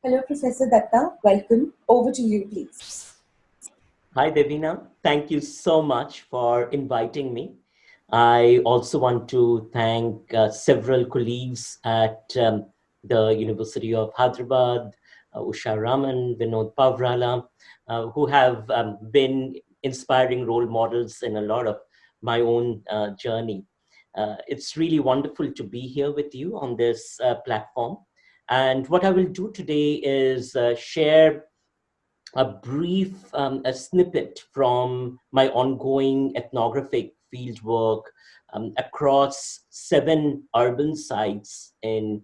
Hello, Professor Datta. Welcome. Over to you, please. Hi, Devina. Thank you so much for inviting me. I also want to thank several colleagues at the University of Hyderabad, Usha Raman, Vinod Pavrala, who have been inspiring role models in a lot of my own journey. It's really wonderful to be here with you on this platform. And what I will do today is share a brief a snippet from my ongoing ethnographic fieldwork across 7 urban sites in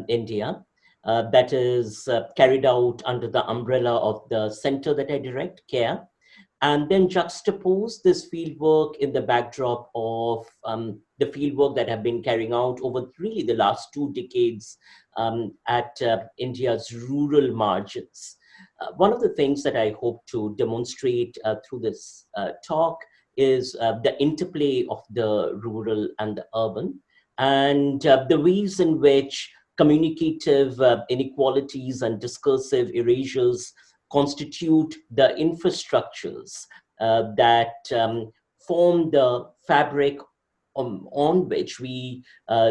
India. That is carried out under the umbrella of the center that I direct, CARE, and then juxtapose this fieldwork in the backdrop of the fieldwork that I've been carrying out over really the last 2 decades at India's rural margins. One of the things that I hope to demonstrate through this talk is the interplay of the rural and the urban, and the ways in which communicative inequalities and discursive erasures constitute the infrastructures that form the fabric on which we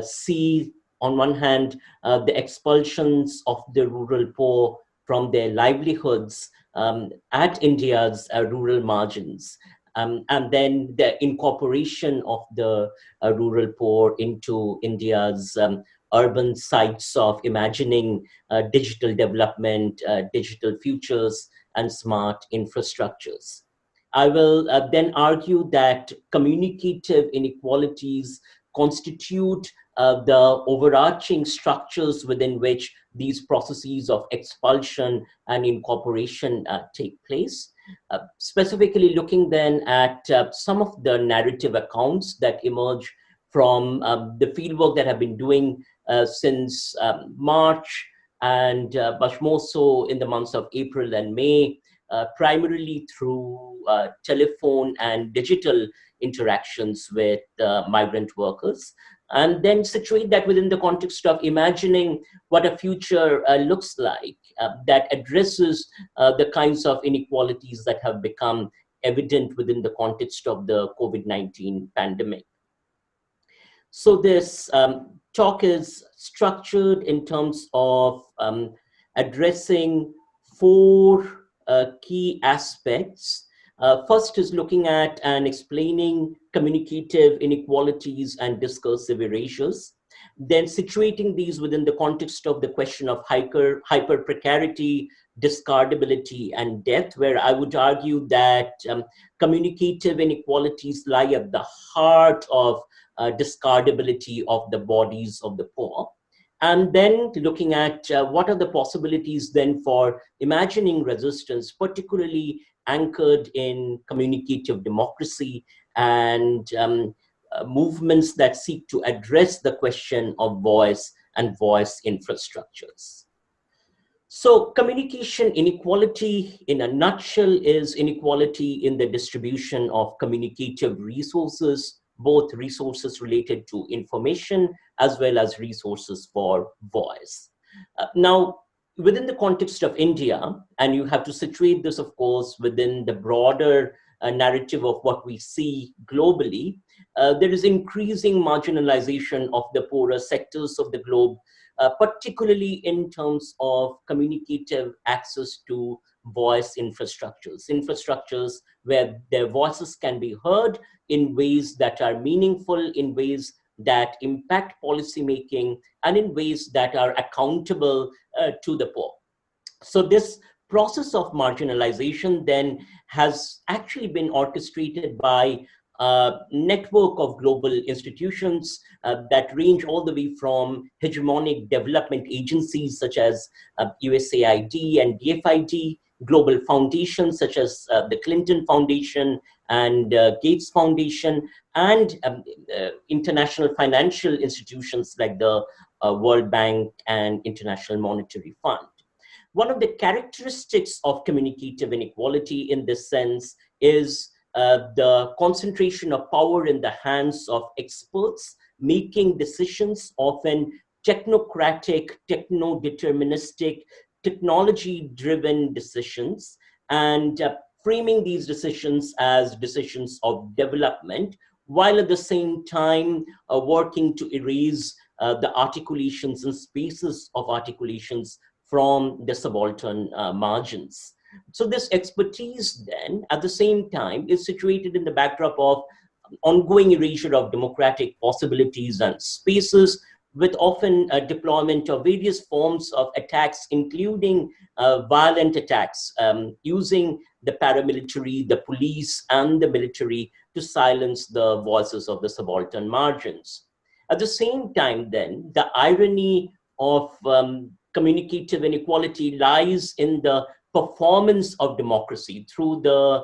see, on one hand, the expulsions of the rural poor from their livelihoods at India's rural margins. And then the incorporation of the rural poor into India's urban sites of imagining digital development, digital futures, and smart infrastructures. I will then argue that communicative inequalities constitute the overarching structures within which these processes of expulsion and incorporation take place. Specifically looking then at some of the narrative accounts that emerge from the fieldwork that I've been doing since March, and much more so in the months of April and May, primarily through telephone and digital interactions with migrant workers, and then situate that within the context of imagining what a future looks like that addresses the kinds of inequalities that have become evident within the context of the COVID-19 pandemic. So this talk is structured in terms of addressing 4 key aspects. First is looking at and explaining communicative inequalities and discursive erasures, then situating these within the context of the question of hyper-precarity, discardability, and death, where I would argue that communicative inequalities lie at the heart of discardability of the bodies of the poor. And then looking at what are the possibilities then for imagining resistance, particularly anchored in communicative democracy and movements that seek to address the question of voice and voice infrastructures. So communication inequality in a nutshell is inequality in the distribution of communicative resources, both resources related to information as well as resources for voice. Now, within the context of India, and you have to situate this, of course, within the broader narrative of what we see globally, there is increasing marginalization of the poorer sectors of the globe, particularly in terms of communicative access to voice infrastructures where their voices can be heard in ways that are meaningful, in ways that impact policymaking, and in ways that are accountable to the poor. So this process of marginalization then has actually been orchestrated by a network of global institutions that range all the way from hegemonic development agencies such as USAID and DFID, global foundations such as the Clinton Foundation and Gates Foundation, and international financial institutions like the World Bank and International Monetary Fund. One of the characteristics of communicative inequality in this sense is the concentration of power in the hands of experts making decisions, often technocratic, techno-deterministic, technology-driven decisions and framing these decisions as decisions of development, while at the same time working to erase the articulations and spaces of articulations from the subaltern margins. So this expertise then, at the same time, is situated in the backdrop of ongoing erasure of democratic possibilities and spaces, with often a deployment of various forms of attacks, including violent attacks, using the paramilitary, the police, and the military to silence the voices of the subaltern margins. At the same time, then, the irony of communicative inequality lies in the performance of democracy through the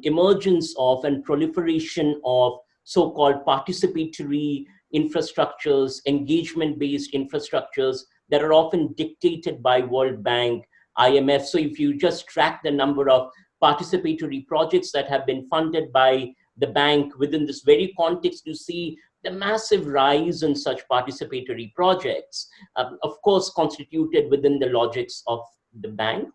emergence of and proliferation of so-called participatory infrastructures, engagement-based infrastructures that are often dictated by World Bank, IMF. So if you just track the number of participatory projects that have been funded by the bank within this very context, you see the massive rise in such participatory projects, of course, constituted within the logics of the bank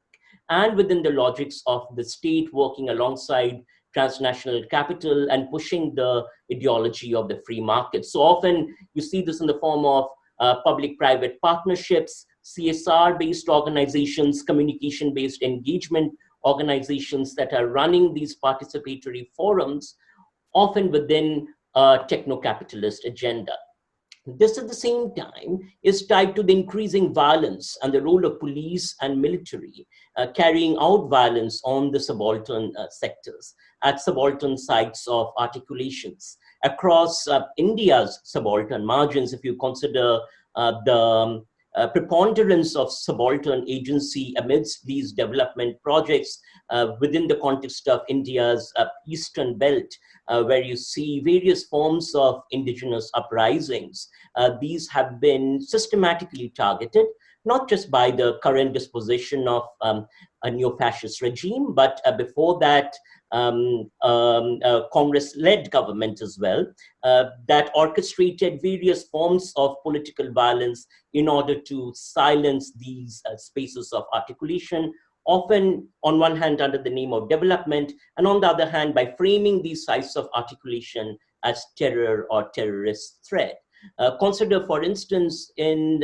and within the logics of the state working alongside transnational capital and pushing the ideology of the free market. So often you see this in the form of public-private partnerships, CSR-based organizations, communication-based engagement organizations that are running these participatory forums, often within a techno-capitalist agenda. This at the same time is tied to the increasing violence and the role of police and military carrying out violence on the subaltern sectors at subaltern sites of articulations across India's subaltern margins. If you consider the preponderance of subaltern agency amidst these development projects within the context of India's eastern belt, where you see various forms of indigenous uprisings. These have been systematically targeted, not just by the current disposition of a neo-fascist regime, but before that, Congress-led government as well, that orchestrated various forms of political violence in order to silence these spaces of articulation, often on one hand under the name of development, and on the other hand by framing these sites of articulation as terror or terrorist threat. Consider, for instance, in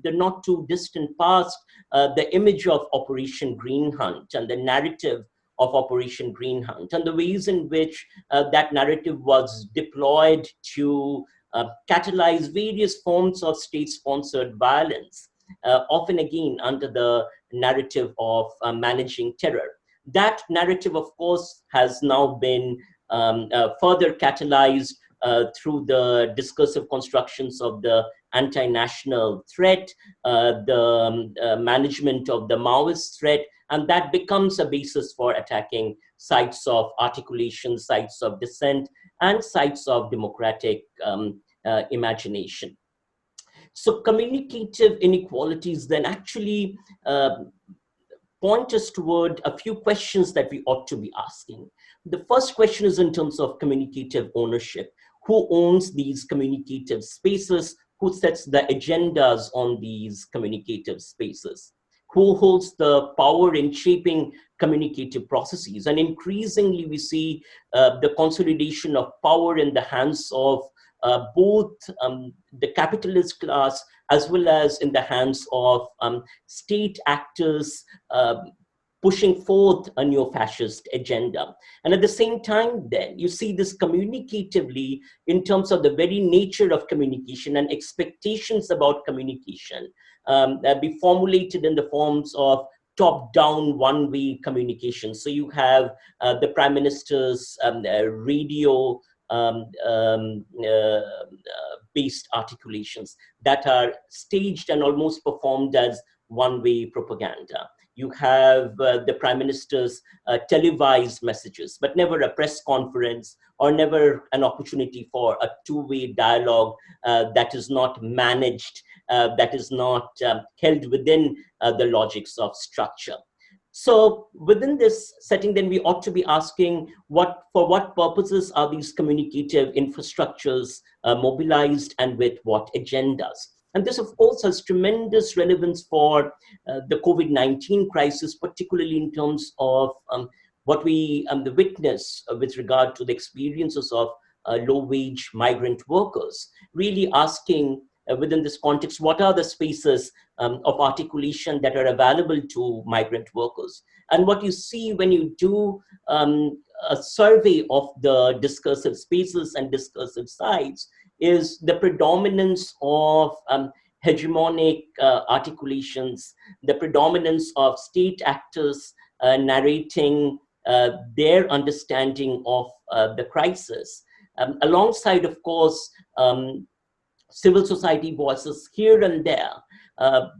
the not too distant past, the image of Operation Green Hunt and the narrative of Operation Green Hunt and the ways in which that narrative was deployed to catalyze various forms of state-sponsored violence, often again under the narrative of managing terror. That narrative, of course, has now been further catalyzed through the discursive constructions of the anti-national threat, the management of the Maoist threat, and that becomes a basis for attacking sites of articulation, sites of dissent, and sites of democratic imagination. So communicative inequalities then actually point us toward a few questions that we ought to be asking. The first question is in terms of communicative ownership. Who owns these communicative spaces? Who sets the agendas on these communicative spaces? Who holds the power in shaping communicative processes? And increasingly, we see the consolidation of power in the hands of both the capitalist class as well as in the hands of state actors pushing forth a neo-fascist agenda. And at the same time, then, you see this communicatively in terms of the very nature of communication and expectations about communication be formulated in the forms of top-down one-way communication. So you have the Prime Minister's radio based articulations that are staged and almost performed as one-way propaganda. You have the Prime Minister's televised messages, but never a press conference or never an opportunity for a two-way dialogue that is not managed, that is not held within the logics of structure. So within this setting, then we ought to be asking for what purposes are these communicative infrastructures mobilized and with what agendas? And this, of course, has tremendous relevance for the COVID-19 crisis, particularly in terms of what we the witness with regard to the experiences of low-wage migrant workers, really asking within this context, what are the spaces of articulation that are available to migrant workers? And what you see when you do a survey of the discursive spaces and discursive sites is the predominance of hegemonic articulations, the predominance of state actors narrating their understanding of the crisis, alongside, of course, civil society voices here and there,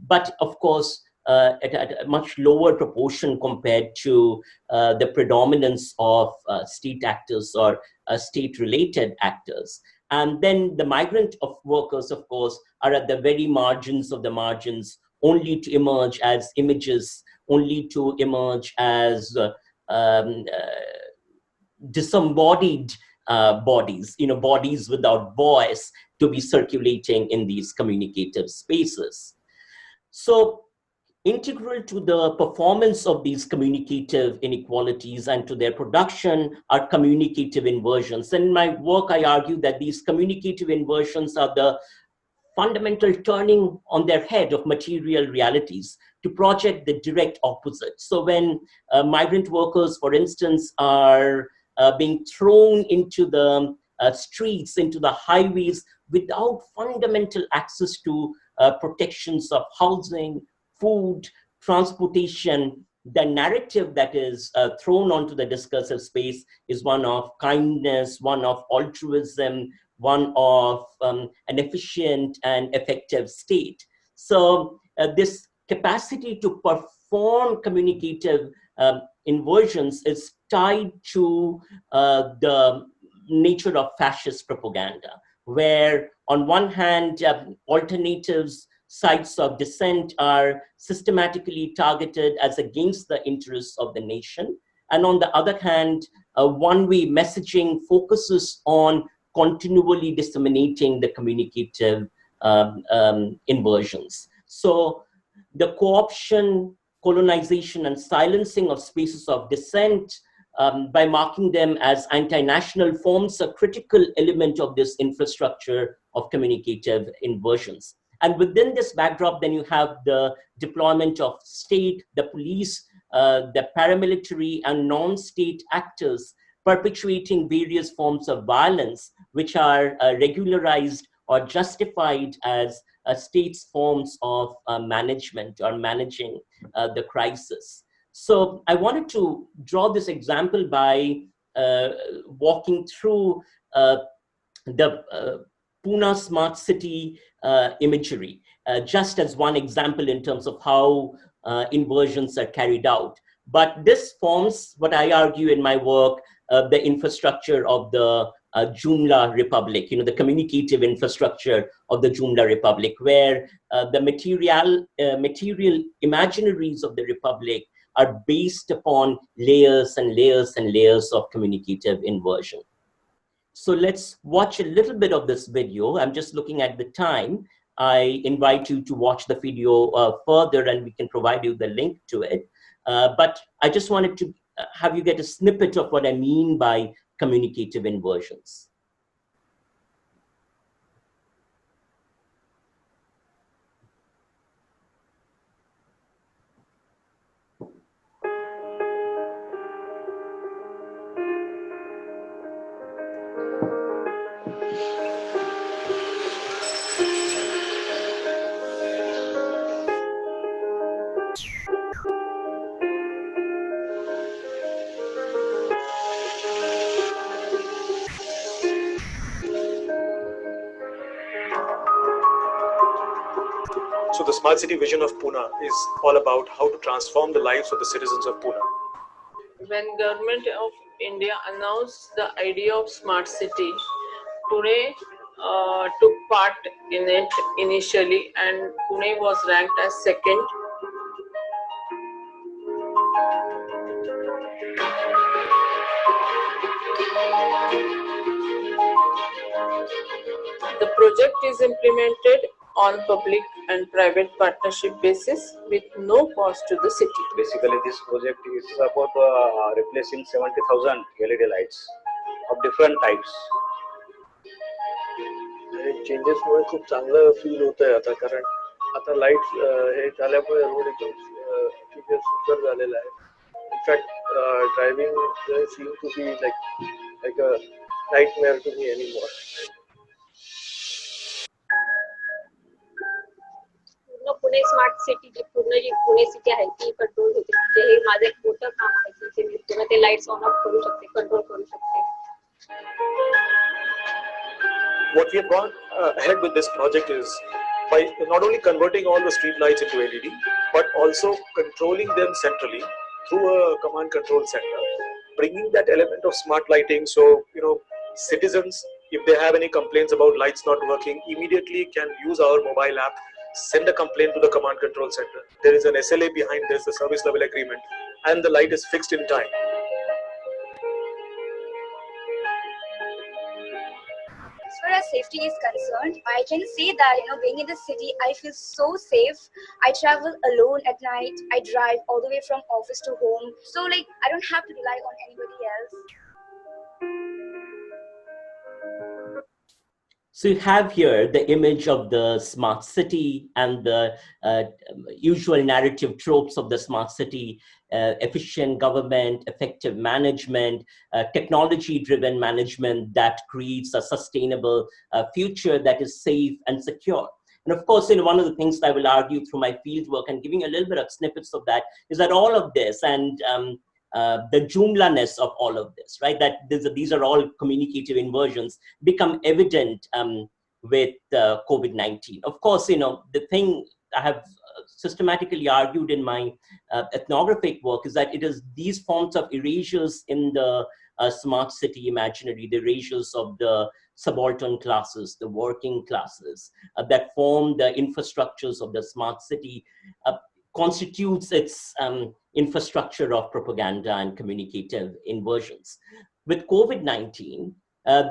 but of course, at a much lower proportion compared to the predominance of state actors or state-related actors. And then the migrant of workers, of course, are at the very margins of the margins, only to emerge as images, only to emerge as disembodied bodies, bodies without voice to be circulating in these communicative spaces. So integral to the performance of these communicative inequalities and to their production are communicative inversions. And in my work, I argue that these communicative inversions are the fundamental turning on their head of material realities to project the direct opposite. So when migrant workers, for instance, are being thrown into the streets, into the highways without fundamental access to protections of housing, food, transportation, the narrative that is thrown onto the discursive space is one of kindness, one of altruism, one of an efficient and effective state. So this capacity to perform communicative inversions is tied to the nature of fascist propaganda, where on one hand, alternatives, sites of dissent are systematically targeted as against the interests of the nation. And on the other hand, one-way messaging focuses on continually disseminating the communicative inversions. So the co-option, colonization, and silencing of spaces of dissent by marking them as anti-national forms a critical element of this infrastructure of communicative inversions. And within this backdrop, then you have the deployment of state, the police, the paramilitary and non-state actors perpetuating various forms of violence, which are regularized or justified as states' forms of management or managing the crisis. So I wanted to draw this example by walking through the Pune smart city imagery, just as one example in terms of how inversions are carried out. But this forms what I argue in my work, the infrastructure of the Joomla Republic, the communicative infrastructure of the Joomla Republic, where the material imaginaries of the Republic are based upon layers and layers and layers of communicative inversion. So let's watch a little bit of this video. I'm just looking at the time. I invite you to watch the video further and we can provide you the link to it. But I just wanted to have you get a snippet of what I mean by communicative inversions. So the smart city vision of Pune is all about how to transform the lives of the citizens of Pune. When Government of India announced the idea of smart city, Pune took part in it initially, and Pune was ranked as second. The project is implemented on public and private partnership basis with no cost to the city. Basically, this project is about replacing 70,000 LED lights of different types. चेंजेसमुळे खूप चांगलं feel होत आहे आता, कारण आता light हे झाल्यामुळे road एकदम ठीक आहे, सुंदर झालेला आहे. In fact driving seem to be like a nightmare to me anymore. पूर्ण पुणे स्मार्ट सिटी, जी पूर्ण जी पुणे सिटी आहे ती कंट्रोल होते. म्हणजे हे माझं एक मोठं काम आहे की इथे मी पूर्ण ते लाईट्स ऑन ऑफ करू शकते, कंट्रोल करू शकते. What we have gone ahead with this project is by not only converting all the street lights into LED, but also controlling them centrally through a command control center, bringing that element of smart lighting. So, you know, citizens, if they have any complaints about lights not working, immediately can use our mobile app, send a complaint to the command control center. There is an SLA behind this, the service level agreement, and the light is fixed in time. As far as safety is concerned, I can say that, being in the city, I feel so safe. I travel alone at night. I drive all the way from office to home. So, I don't have to rely on anybody else. So you have here the image of the smart city and the usual narrative tropes of the smart city: efficient government, effective management, technology-driven management that creates a sustainable future that is safe and secure. And of course, one of the things I will argue through my fieldwork and giving a little bit of snippets of that is that all of this and the Joomla-ness of all of this, right? That these are all communicative inversions become evident with COVID-19. Of course, the thing I have systematically argued in my ethnographic work is that it is these forms of erasures in the smart city imaginary, the erasures of the subaltern classes, the working classes that form the infrastructures of the smart city, constitutes its infrastructure of propaganda and communicative inversions. With COVID-19,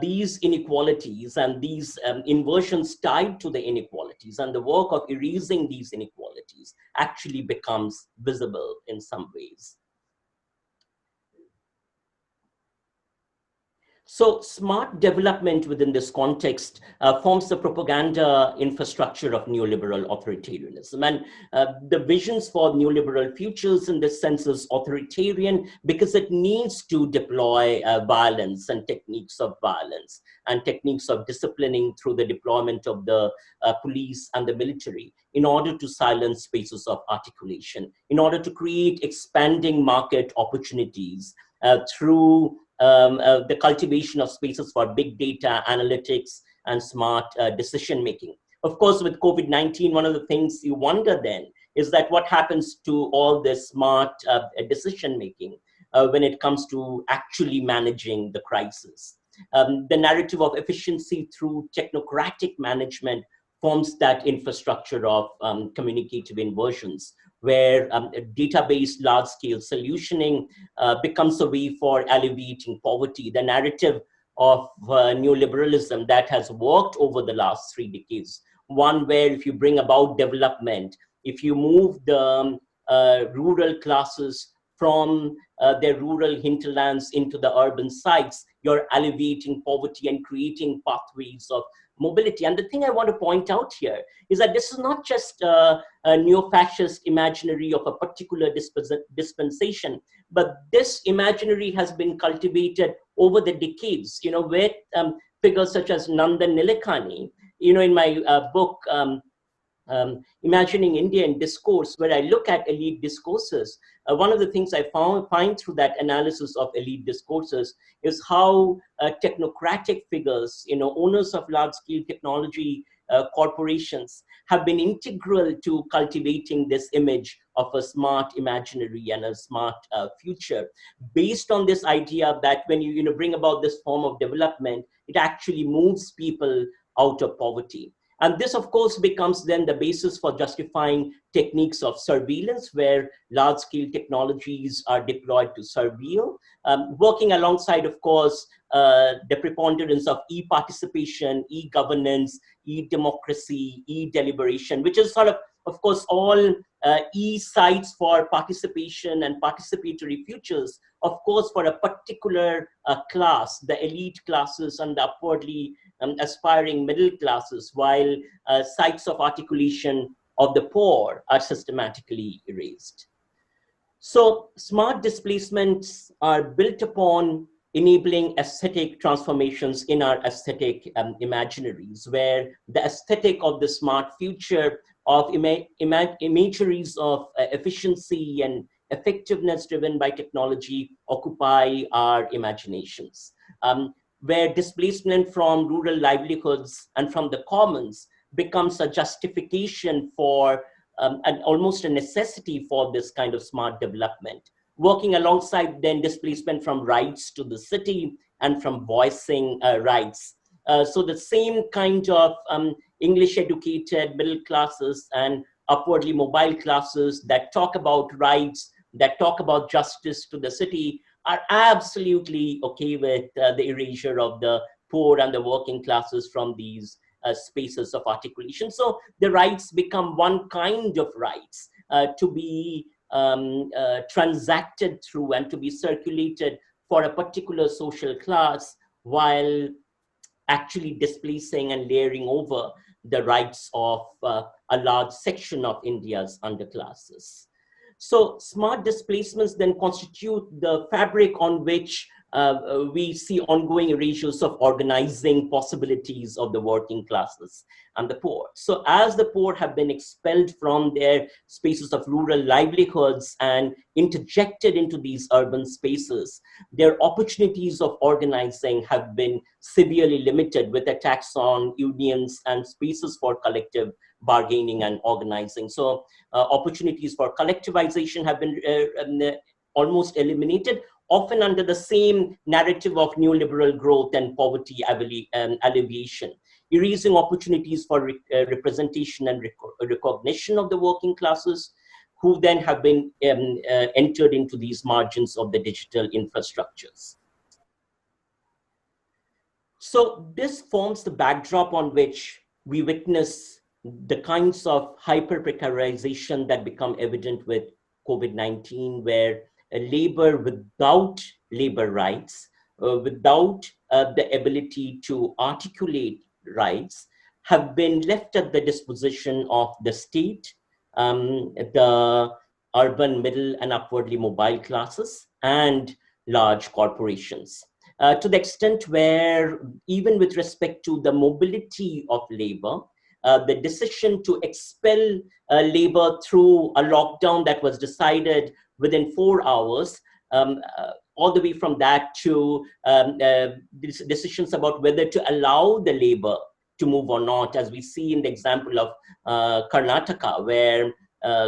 these inequalities and these inversions tied to the inequalities and the work of erasing these inequalities actually becomes visible in some ways. So smart development within this context forms the propaganda infrastructure of neoliberal authoritarianism. And the visions for neoliberal futures in this sense is authoritarian because it needs to deploy violence and techniques of violence and techniques of disciplining through the deployment of the police and the military in order to silence spaces of articulation, in order to create expanding market opportunities through the cultivation of spaces for big data analytics and smart decision making. Of course, with COVID-19, one of the things you wonder then is that what happens to all this smart decision making when it comes to actually managing the crisis. The narrative of efficiency through technocratic management forms that infrastructure of communicative inversions, where data-based large-scale solutioning becomes a way for alleviating poverty. The narrative of neoliberalism that has worked over the last 3 decades, one where if you bring about development, if you move the rural classes from their rural hinterlands into the urban sites, you're alleviating poverty and creating pathways of mobility. And the thing I want to point out here is that this is not just a neo-fascist imaginary of a particular dispensation, but this imaginary has been cultivated over the decades, with figures such as Nandan Nilekani. In my book, Imagining India in Discourse, where I look at elite discourses, one of the things I find through that analysis of elite discourses is how technocratic figures, owners of large-scale technology corporations, have been integral to cultivating this image of a smart imaginary and a smart future, based on this idea that when you bring about this form of development, it actually moves people out of poverty. And this, of course, becomes then the basis for justifying techniques of surveillance, where large-scale technologies are deployed to surveil, working alongside, of course, the preponderance of e-participation, e-governance, e-democracy, e-deliberation, which is sort of course, all e-sites for participation and participatory futures, of course, for a particular class, the elite classes and the upwardly aspiring middle classes, while sites of articulation of the poor are systematically erased. So smart displacements are built upon enabling aesthetic transformations in our aesthetic imaginaries, where the aesthetic of the smart future of imaginaries of efficiency and effectiveness driven by technology occupy our imaginations, where displacement from rural livelihoods and from the commons becomes a justification for and almost a necessity for this kind of smart development, working alongside then displacement from rights to the city and from voicing rights. So the same kind of English educated middle classes and upwardly mobile classes that talk about rights, that talk about justice to the city, are absolutely okay with the erasure of the poor and the working classes from these spaces of articulation. So the rights become one kind of rights to be transacted through and to be circulated for a particular social class, while actually displacing and layering over the rights of a large section of India's underclasses. So smart displacements then constitute the fabric on which we see ongoing erasures of organizing possibilities of the working classes and the poor. So as the poor have been expelled from their spaces of rural livelihoods and interjected into these urban spaces, their opportunities of organizing have been severely limited, with attacks on unions and spaces for collective bargaining and organizing. So opportunities for collectivization have been almost eliminated, often under the same narrative of neoliberal growth and poverty alleviation, erasing opportunities for representation and recognition of the working classes, who then have been entered into these margins of the digital infrastructures. So this forms the backdrop on which we witness the kinds of hyper-precarization that become evident with COVID-19, where labor without labor rights, without the ability to articulate rights, have been left at the disposition of the state, the urban middle and upwardly mobile classes, and large corporations. To the extent where, even with respect to the mobility of labor, the decision to expel labor through a lockdown that was decided within 4 hours, all the way from that to decisions about whether to allow the labor to move or not, as we see in the example of Karnataka, where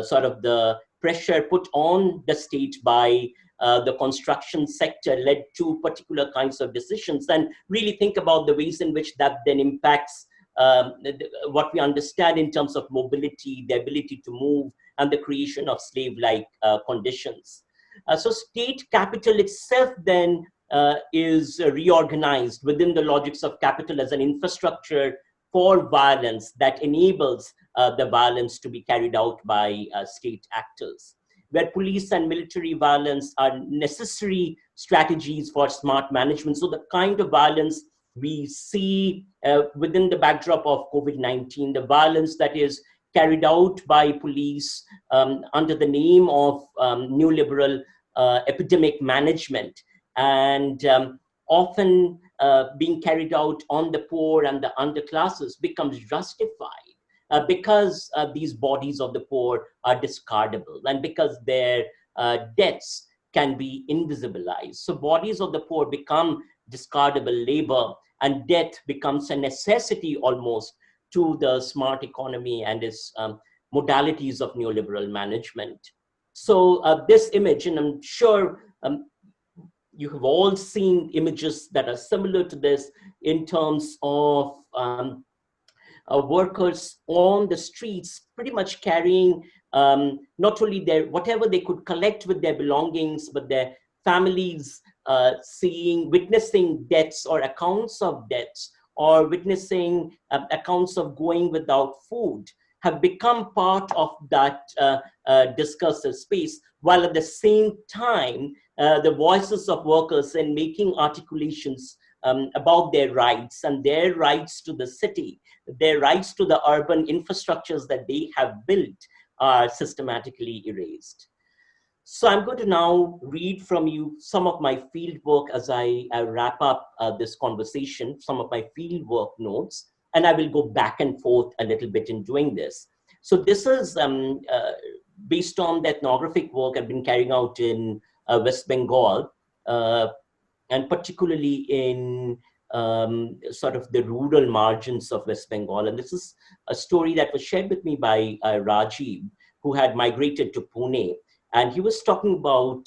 sort of the pressure put on the state by the construction sector led to particular kinds of decisions, and really think about the ways in which that then impacts what we understand in terms of mobility, the ability to move, and the creation of slave-like conditions. So state capital itself then is reorganized within the logics of capital as an infrastructure for violence that enables the violence to be carried out by state actors, where police and military violence are necessary strategies for smart management. So the kind of violence we see within the backdrop of COVID-19, the violence that is carried out by police under the name of neoliberal epidemic management, and often being carried out on the poor and the underclasses, becomes justified because these bodies of the poor are discardable, and because their deaths can be invisibilized. So bodies of the poor become discardable labor, and death becomes a necessity almost to the smart economy and its modalities of neoliberal management. So this image, and I'm sure you have all seen images that are similar to this in terms of workers on the streets, pretty much carrying not only their whatever they could collect with their belongings, but their families, witnessing deaths or accounts of deaths, or witnessing accounts of going without food, have become part of that discursive space, while at the same time, the voices of workers and making articulations about their rights and their rights to the city, their rights to the urban infrastructures that they have built are systematically erased. So I'm going to now read from you some of my field work as I wrap up this conversation, some of my field work notes, and I will go back and forth a little bit in doing this. So this is based on the ethnographic work I've been carrying out in West Bengal, and particularly in sort of the rural margins of West Bengal. And this is a story that was shared with me by Rajiv, who had migrated to Pune. And he was talking about,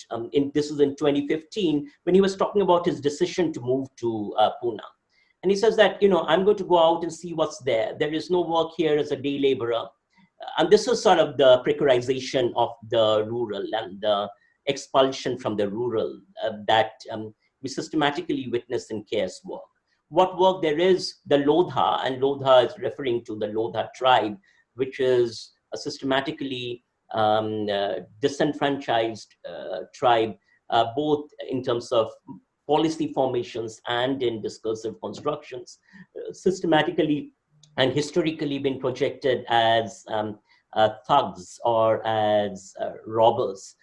this was in 2015, when he was talking about his decision to move to Pune. And he says that, I'm going to go out and see what's there. There is no work here as a day laborer. And this is sort of the precarization of the rural and the expulsion from the rural that we systematically witness in chaos work. What work there is, the Lodha, and Lodha is referring to the Lodha tribe, which is a systematically disenfranchised tribe, both in terms of policy formations and in discursive constructions, systematically and historically been projected as thugs or as robbers.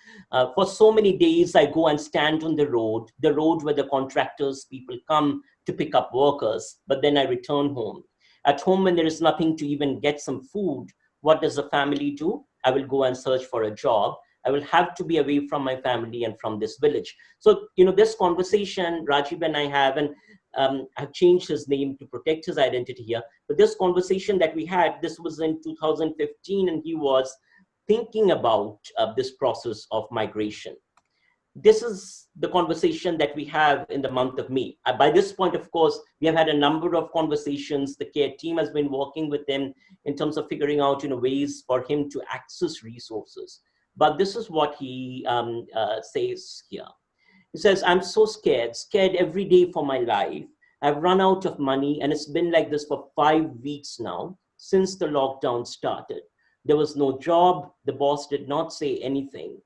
For so many days, I go and stand on the road where the contractors, people come to pick up workers, but then I return home. At home, when there is nothing to even get some food, what does the family do? I will go and search for a job. I will have to be away from my family and from this village. So, this conversation Rajiv and I have, and I've changed his name to protect his identity here, but this conversation that we had, this was in 2015, and he was thinking about this process of migration. This is the conversation that we have in the month of May. By this point, of course, we have had a number of conversations. The care team has been working with him in terms of figuring out ways for him to access resources. But this is what he says here. He says, I'm so scared every day for my life. I've run out of money, and it's been like this for 5 weeks now, since the lockdown started. There was no job. The boss did not say anything.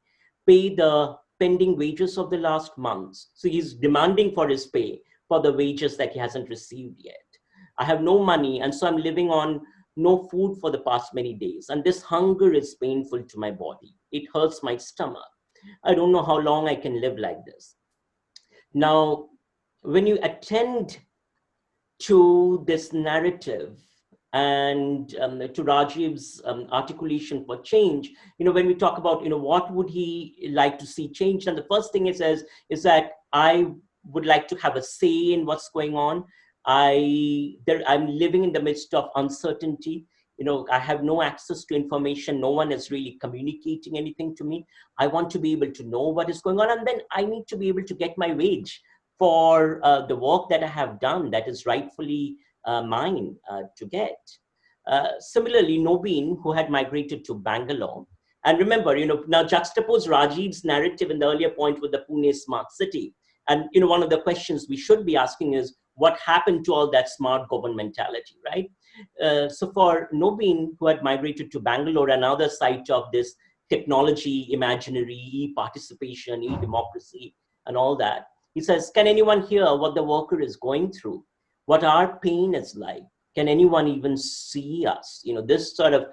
Pay the pending wages of the last month. So he's demanding for his pay for the wages that he hasn't received yet. I have no money, and so I'm living on no food for the past many days. And this hunger is painful to my body. It hurts my stomach. I don't know how long I can live like this. Now, when you attend to this narrative and to Rajiv's articulation for change, when we talk about, what would he like to see changed? And the first thing he says is that I would like to have a say in what's going on. I'm living in the midst of uncertainty. I have no access to information. No one is really communicating anything to me. I want to be able to know what is going on. And then I need to be able to get my wage for the work that I have done that is rightfully mine to get. Similarly, Nobeen, who had migrated to Bangalore, and remember, now juxtapose Rajiv's narrative in the earlier point with the Pune smart city. And one of the questions we should be asking is, what happened to all that smart governmentality, right? So for Nobeen, who had migrated to Bangalore, another site of this technology, imaginary, e-participation, e-democracy, and all that, he says, can anyone hear what the worker is going through? What our pain is like? Can anyone even see us? This sort of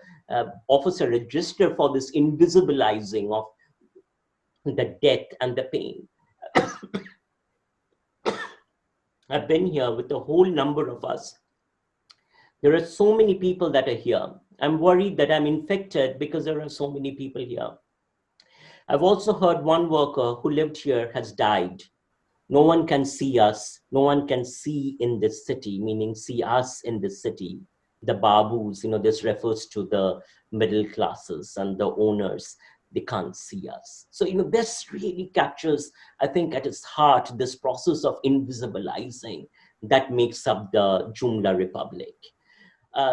offers a register for this invisibilizing of the death and the pain. I've been here with a whole number of us. There are so many people that are here. I'm worried that I'm infected because there are so many people here. I've also heard one worker who lived here has died. No one can see us. No one can see in this city, meaning see us in this city. The babus, this refers to the middle classes and the owners. They can't see us. So, this really captures, I think, at its heart, this process of invisibilizing that makes up the Joomla Republic.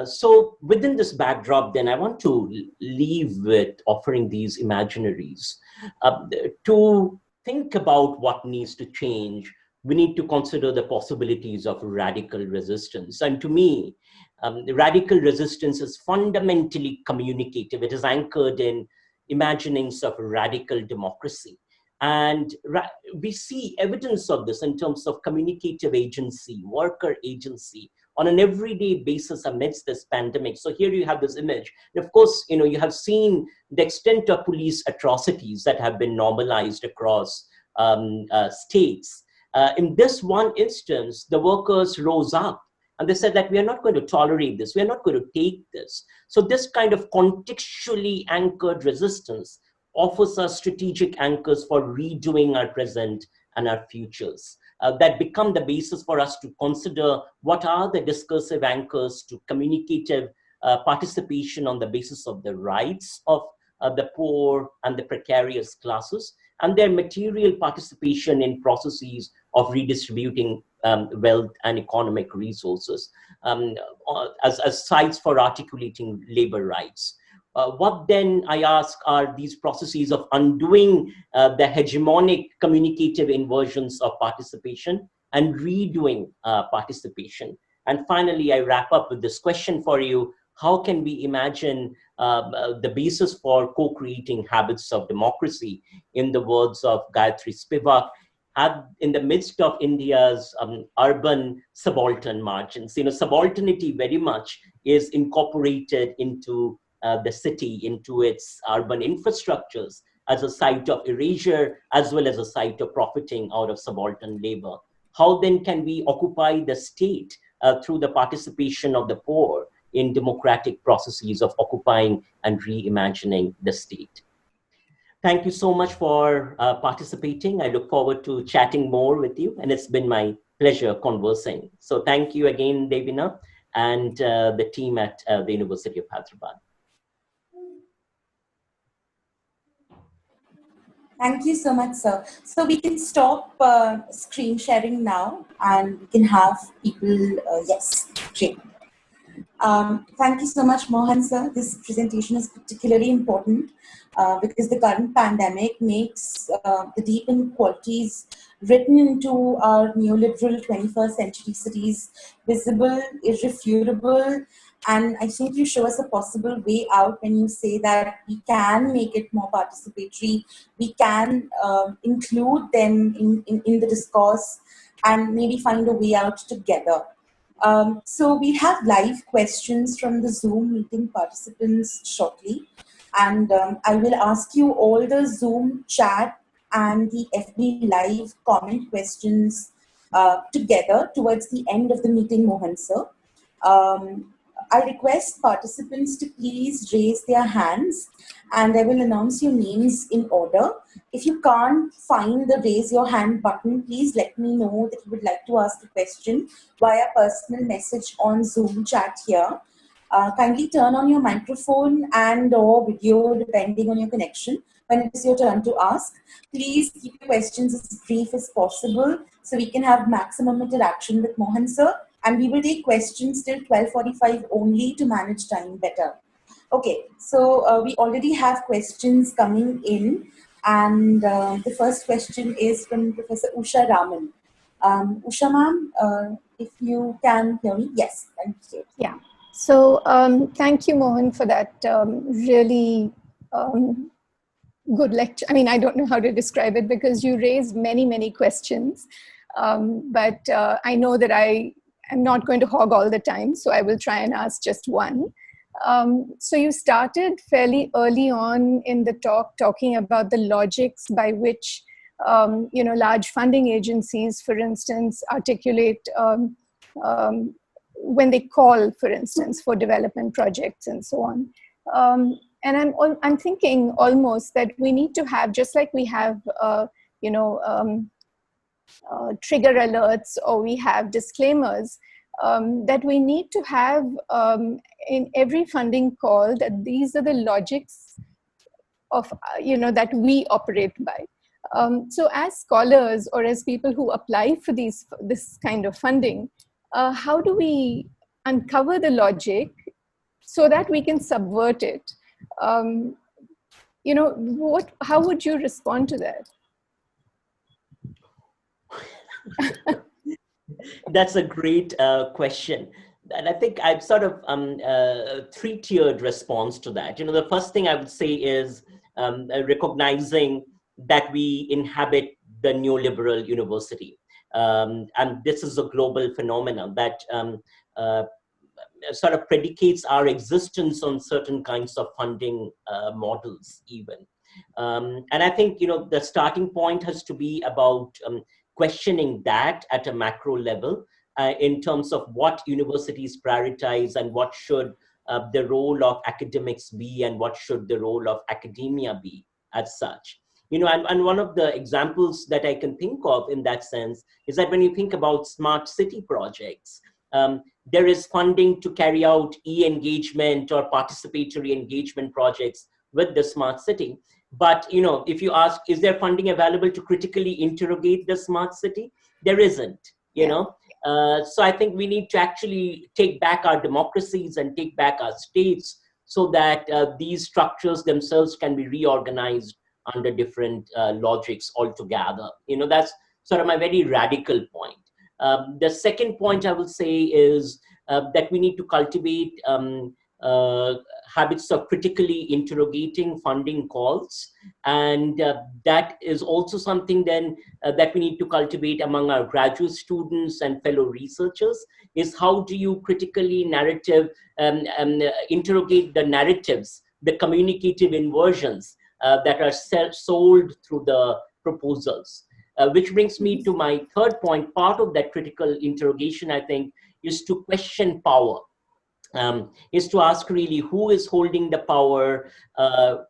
So within this backdrop, then I want to leave with offering these imaginaries. To think about what needs to change, we need to consider the possibilities of radical resistance. And to me, radical resistance is fundamentally communicative. It is anchored in imaginings of radical democracy. And we see evidence of this in terms of communicative agency, worker agency, on an everyday basis amidst this pandemic. So here you have this image. And of course, you have seen the extent of police atrocities that have been normalized across states. In this one instance, the workers rose up and they said that we are not going to tolerate this. We are not going to take this. So this kind of contextually anchored resistance offers us strategic anchors for redoing our present and our futures that become the basis for us to consider what are the discursive anchors to communicative participation on the basis of the rights of the poor and the precarious classes, and their material participation in processes of redistributing wealth and economic resources as sites for articulating labor rights. What then, I ask, are these processes of undoing the hegemonic communicative inversions of participation and redoing participation? And finally, I wrap up with this question for you. How can we imagine the basis for co-creating habits of democracy, in the words of Gayatri Spivak, in the midst of India's urban subaltern margins? Subalternity very much is incorporated into the city, into its urban infrastructures, as a site of erasure, as well as a site of profiting out of subaltern labor. How then can we occupy the state through the participation of the poor in democratic processes of occupying and reimagining the state? Thank you so much for participating. I look forward to chatting more with you, and it's been my pleasure conversing. So thank you again, Devina, and the team at the University of Hyderabad. Thank you so much, sir. So we can stop screen sharing now, and we can have people, yes, great. Thank you so much, Mohan, sir. This presentation is particularly important because the current pandemic makes the deep inequalities written into our neoliberal 21st century cities visible, irrefutable, and I think you show us a possible way out when you say that we can make it more participatory, we can include them in the discourse, and maybe find a way out together. So we have live questions from the Zoom meeting participants shortly. And I will ask you all the Zoom chat and the FB live comment questions together towards the end of the meeting, Mohan sir. I request participants to please raise their hands and I will announce your names in order. If you can't find the raise your hand button, please let me know that you would like to ask a question via personal message on Zoom chat here. Kindly turn on your microphone and or video depending on your connection when it is your turn to ask. Please keep your questions as brief as possible so we can have maximum interaction with Mohan sir. And we will take questions till 12:45 only to manage time better. Okay, so we already have questions coming in. And the first question is from Professor Usha Raman. Usha ma'am, if you can hear me. Yes, thank you. Yeah, so thank you, Mohan, for that really good lecture. I mean, I don't know how to describe it because you raised many, many questions. But I know that I'm not going to hog all the time, so I will try and ask just one. So you started fairly early on in the talk talking about the logics by which, large funding agencies, for instance, articulate when they call, for instance, for development projects and so on. And I'm thinking almost that we need to have, just like we have, trigger alerts or we have disclaimers, that we need to have in every funding call that these are the logics of, that we operate by. So as scholars or as people who apply for this kind of funding, how do we uncover the logic so that we can subvert it. You know, how would you respond to that? That's a great question. And I think I've sort of three-tiered response to that. You know, the first thing I would say is recognizing that we inhabit the neoliberal university. And this is a global phenomenon that sort of predicates our existence on certain kinds of funding models even. And I think, you know, the starting point has to be about questioning that at a macro level in terms of what universities prioritize and what should the role of academics be and what should the role of academia be as such. You know, and one of the examples that I can think of in that sense is that when you think about smart city projects, there is funding to carry out e-engagement or participatory engagement projects with the smart city. But, you know, if you ask, is there funding available to critically interrogate the smart city? There isn't, you know. So I think we need to actually take back our democracies and take back our states so that these structures themselves can be reorganized under different logics altogether. You know, that's sort of my very radical point. The second point I will say is that we need to cultivate habits of critically interrogating funding calls. And that is also something then that we need to cultivate among our graduate students and fellow researchers, is how do you critically interrogate the narratives, the communicative inversions that are sold through the proposals. Which brings me to my third point. Part of that critical interrogation, I think, is to question power. Is to ask really who is holding the power,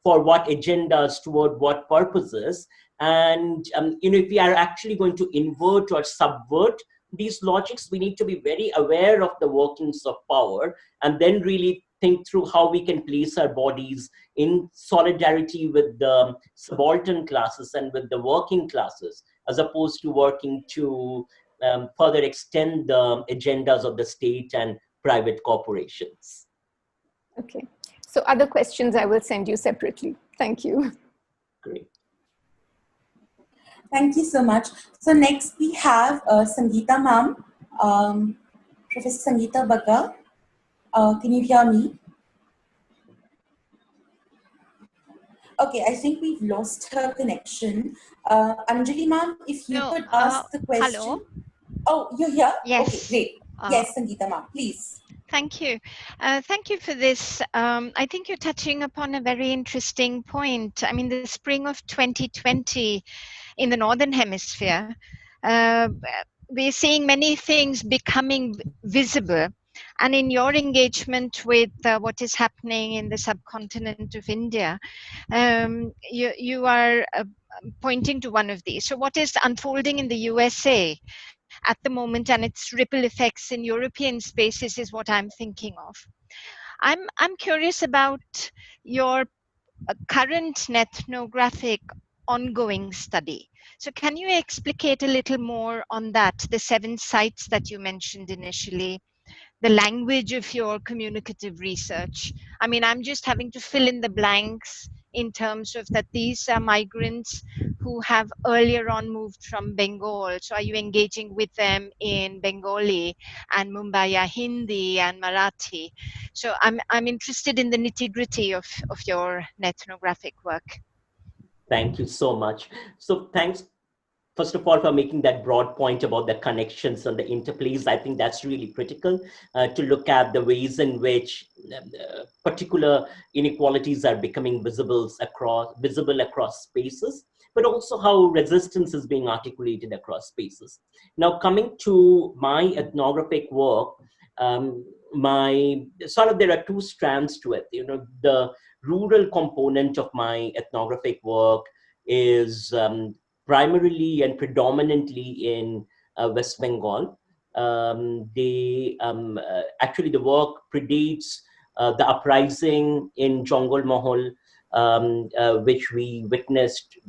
for what agendas, toward what purposes. And you know, if we are actually going to invert or subvert these logics, we need to be very aware of the workings of power and then really think through how we can place our bodies in solidarity with the subaltern classes and with the working classes, as opposed to working to further extend the agendas of the state and private corporations. Okay. So other questions I will send you separately. Thank you. Great. Thank you so much. So next we have Sangeeta ma'am, Professor Sangeeta Bagga. Can you hear me? Okay, I think we've lost her connection. Anjali ma'am, if you could ask the question. Hello. Oh, you're here? Yes. Okay, great. Yes, Sangeeta ma'am, please. Thank you. Thank you for this. I think you're touching upon a very interesting point. I mean, the spring of 2020 in the Northern Hemisphere, we're seeing many things becoming visible. And in your engagement with what is happening in the subcontinent of India, you are pointing to one of these. So what is unfolding in the USA at the moment and its ripple effects in European spaces is what I'm thinking of. I'm curious about your current ethnographic ongoing study. So can you explicate a little more on that, the 7 sites that you mentioned initially, the language of your communicative research? I mean, I'm just having to fill in the blanks in terms of that these are migrants who have earlier on moved from Bengal. So are you engaging with them in Bengali and Mumbaiya Hindi and Marathi? So I'm interested in the nitty-gritty of your ethnographic work. Thank you so much. So thanks, first of all, for making that broad point about the connections and the interplays. I think that's really critical to look at the ways in which particular inequalities are becoming visible across spaces, but also how resistance is being articulated across spaces. Now, coming to my ethnographic work, there are 2 strands to it. You know, the rural component of my ethnographic work is primarily and predominantly in West Bengal. Actually, the work predates the uprising in Jongal Mahal, which we witnessed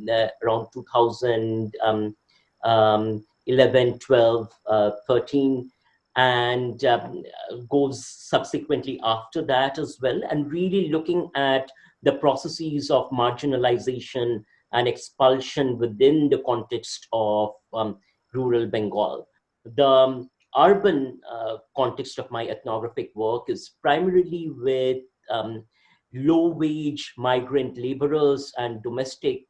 around 2011, 12, 13. and goes subsequently after that as well, and really looking at the processes of marginalization and expulsion within the context of rural Bengal. The urban context of my ethnographic work is primarily with low-wage migrant laborers and domestic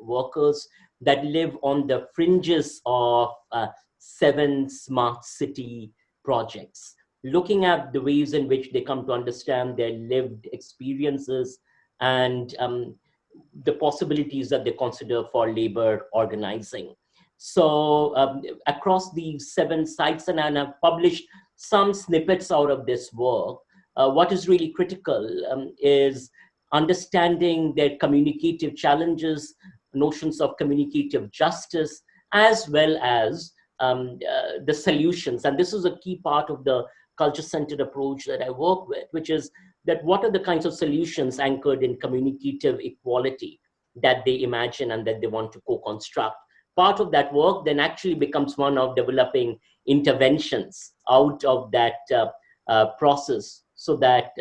workers that live on the fringes of 7 smart city projects, looking at the ways in which they come to understand their lived experiences and the possibilities that they consider for labor organizing. So across these 7 sites, and I've published some snippets out of this work, what is really critical is understanding their communicative challenges, notions of communicative justice, as well as the solutions. And this is a key part of the culture-centered approach that I work with, which is that what are the kinds of solutions anchored in communicative equality that they imagine and that they want to co-construct. Part of that work then actually becomes one of developing interventions out of that process, so that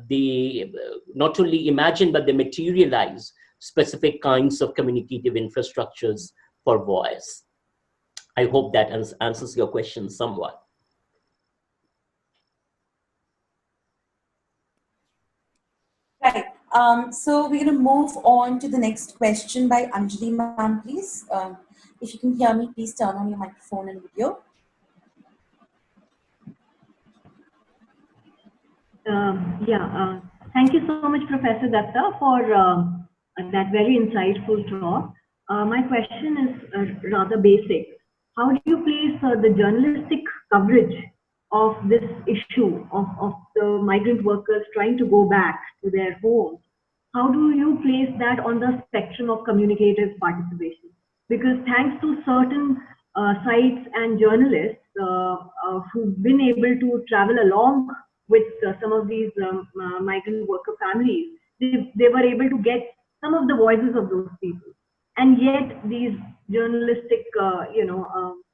they not only imagine, but they materialize specific kinds of communicative infrastructures for voice. I hope that answers your question somewhat. Right. So we're going to move on to the next question by Anjali ma'am, please. If you can hear me, please turn on your microphone and video. Thank you so much, Professor Dutta, for that very insightful talk. My question is rather basic. How do you place the journalistic coverage of this issue of the migrant workers trying to go back to their homes? How do you place that on the spectrum of communicative participation? Because thanks to certain sites and journalists who've been able to travel along with some of these migrant worker families, they were able to get some of the voices of those people. And yet these journalistic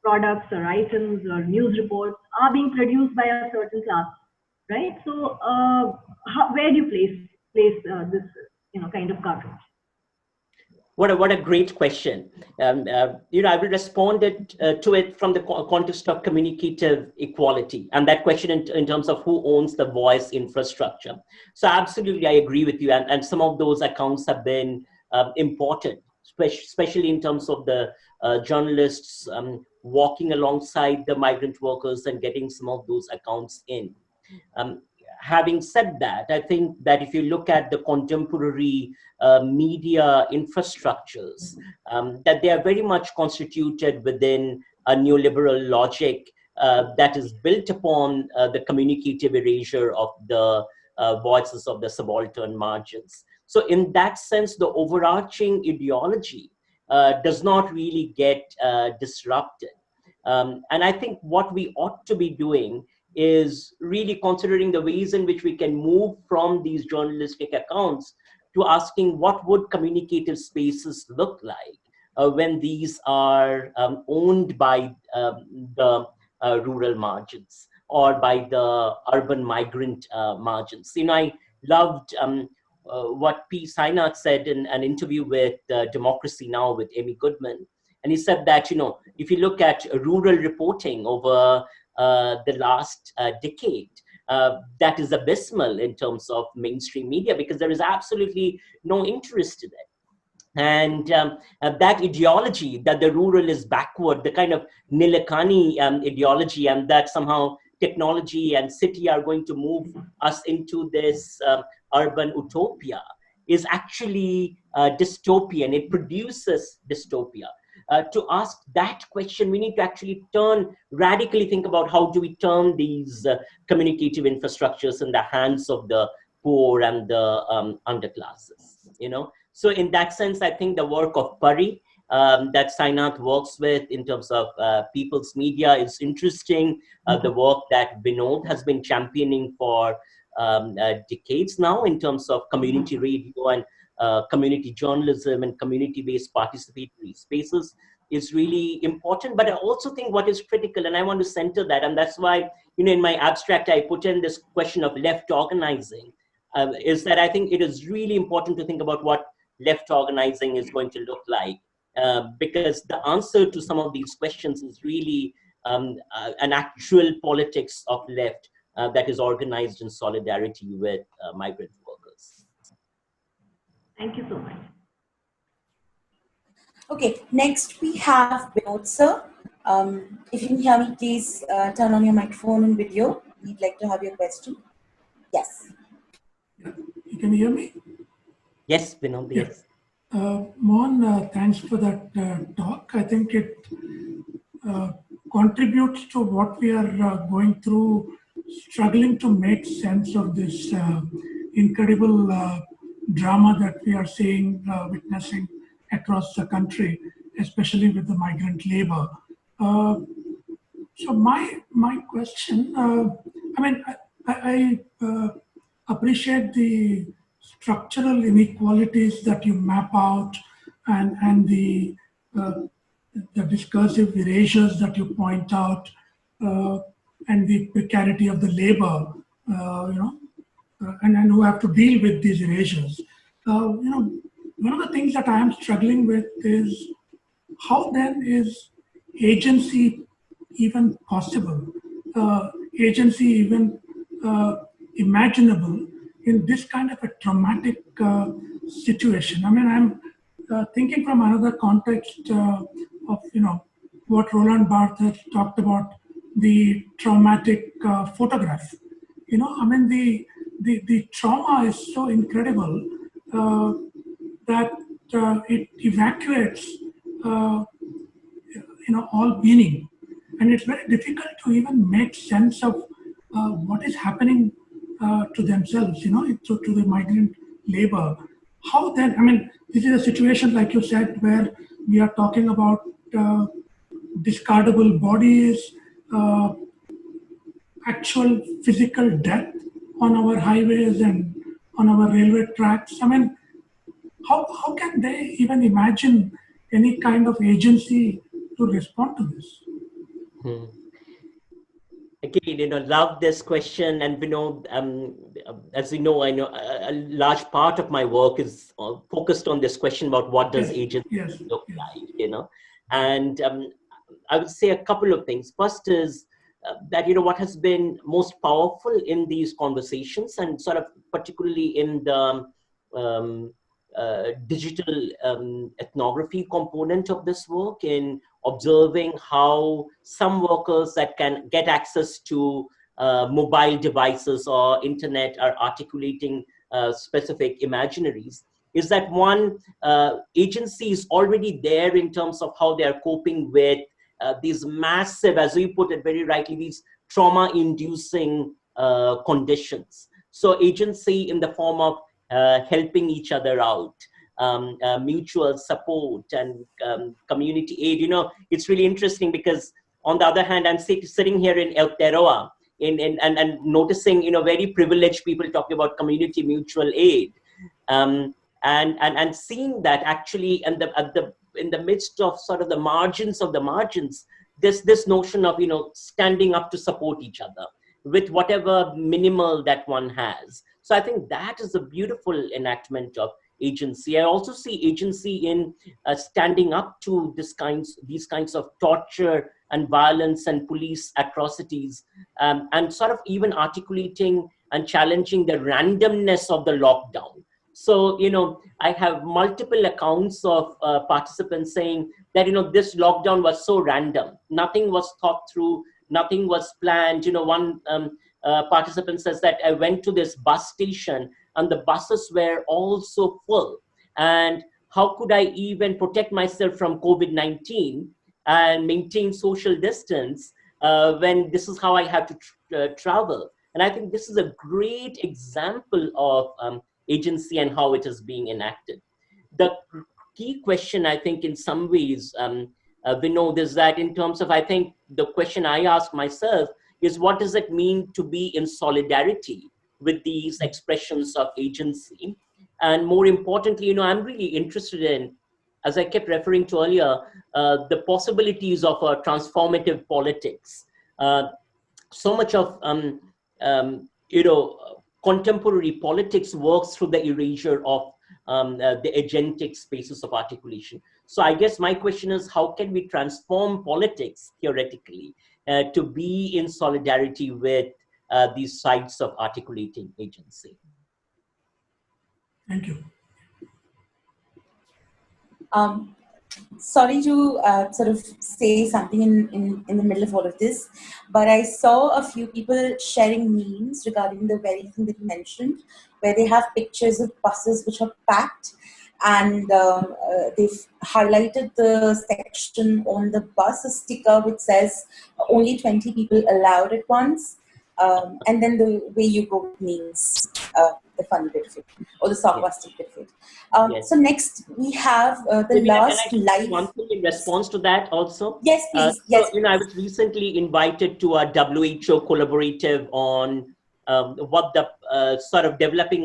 products or items or news reports are being produced by a certain class, right? So where do you place this kind of coverage? What a great question. I will respond to it from the context of communicative equality, and that question in terms of who owns the voice infrastructure. So absolutely, I agree with you. And some of those accounts have been important, especially in terms of the journalists walking alongside the migrant workers and getting some of those accounts in. Having said that, I think that if you look at the contemporary media infrastructures, that they are very much constituted within a neoliberal logic that is built upon the communicative erasure of the voices of the subaltern margins. So in that sense, the overarching ideology does not really get disrupted. And I think what we ought to be doing is really considering the ways in which we can move from these journalistic accounts to asking what would communicative spaces look like when these are owned by the rural margins or by the urban migrant margins. I loved what P. Sainath said in an interview with Democracy Now! With Amy Goodman. And he said that, if you look at rural reporting over the last decade, that is abysmal in terms of mainstream media, because there is absolutely no interest in it. And that ideology that the rural is backward, the kind of Nilekani ideology, and that somehow technology and city are going to move us into this urban utopia, is actually dystopian. It produces dystopia. To ask that question, we need to actually radically think about how do we turn these communicative infrastructures in the hands of the poor and the underclasses, So in that sense, I think the work of Pari that Sainath works with in terms of people's media is interesting. The work that Vinod has been championing for decades now in terms of community radio and community journalism and community-based participatory spaces. is really important. But I also think what is critical, and I want to center that, and that's why, in my abstract, I put in this question of left organizing, is that I think it is really important to think about what left organizing is going to look like, because the answer to some of these questions is really an actual politics of left that is organized in solidarity with migrant workers. Thank you so much. Okay, next we have Vinod sir. If you can hear me, please turn on your microphone and video. We'd like to have your question. Yes. Yeah. You can hear me? Yes, Vinod, yes. Mohan, thanks for that talk. I think it contributes to what we are going through, struggling to make sense of this incredible drama that we are seeing, witnessing across the country, especially with the migrant labor. So my question, I appreciate the structural inequalities that you map out, and the discursive erasures that you point out, and the precarity of the labor, and who have to deal with these erasures. One of the things that I am struggling with is how then is agency even possible, agency even imaginable in this kind of a traumatic situation. I mean, I'm thinking from another context of, what Roland Barthes talked about, the traumatic photograph. The trauma is so incredible that it evacuates, all meaning. And it's very difficult to even make sense of what is happening to themselves, to the migrant labor. How then, this is a situation, like you said, where we are talking about discardable bodies, actual physical death on our highways and on our railway tracks. How can they even imagine any kind of agency to respond to this? Again, love this question, and as you know, I know a large part of my work is focused on this question about what does agency look like, and I would say a couple of things. First is that what has been most powerful in these conversations, and sort of particularly in the digital ethnography component of this work, in observing how some workers that can get access to mobile devices or internet are articulating specific imaginaries, is that one, agency is already there in terms of how they are coping with these massive, as you put it very rightly, these trauma-inducing conditions. So agency in the form of helping each other out, mutual support and community aid. It's really interesting because on the other hand, I'm sitting here in Aotearoa and noticing, very privileged people talking about community mutual aid, and seeing that actually in the midst of sort of the margins of the margins, this notion of, standing up to support each other with whatever minimal that one has. So I think that is a beautiful enactment of agency. I also see agency in standing up to these kinds of torture and violence and police atrocities, and sort of even articulating and challenging the randomness of the lockdown. So, I have multiple accounts of participants saying that, this lockdown was so random. Nothing was thought through, nothing was planned. One participant says that I went to this bus station and the buses were all so full. And how could I even protect myself from COVID-19 and maintain social distance when this is how I have to travel? And I think this is a great example of agency and how it is being enacted. The key question, I think, in some ways, Vinod, is that in terms of, I think, the question I ask myself is, what does it mean to be in solidarity with these expressions of agency? And more importantly, I'm really interested in as I kept referring to earlier, the possibilities of a transformative politics. So much of contemporary politics works through the erasure of the agentic spaces of articulation. So I guess my question is, how can we transform politics theoretically to be in solidarity with these sites of articulating agency? Thank you. Sorry to sort of say something in the middle of all of this, but I saw a few people sharing memes regarding the very thing that you mentioned, where they have pictures of buses which are packed, and they've highlighted the section on the bus, a sticker which says only 20 people allowed at once, and then the way you go means the funny bit of it, or the sarcastic bit of it. Yes. So next we have the last live. One thing in response to that also. Yes, please. Yes. So, I was recently invited to a WHO collaborative on what the sort of developing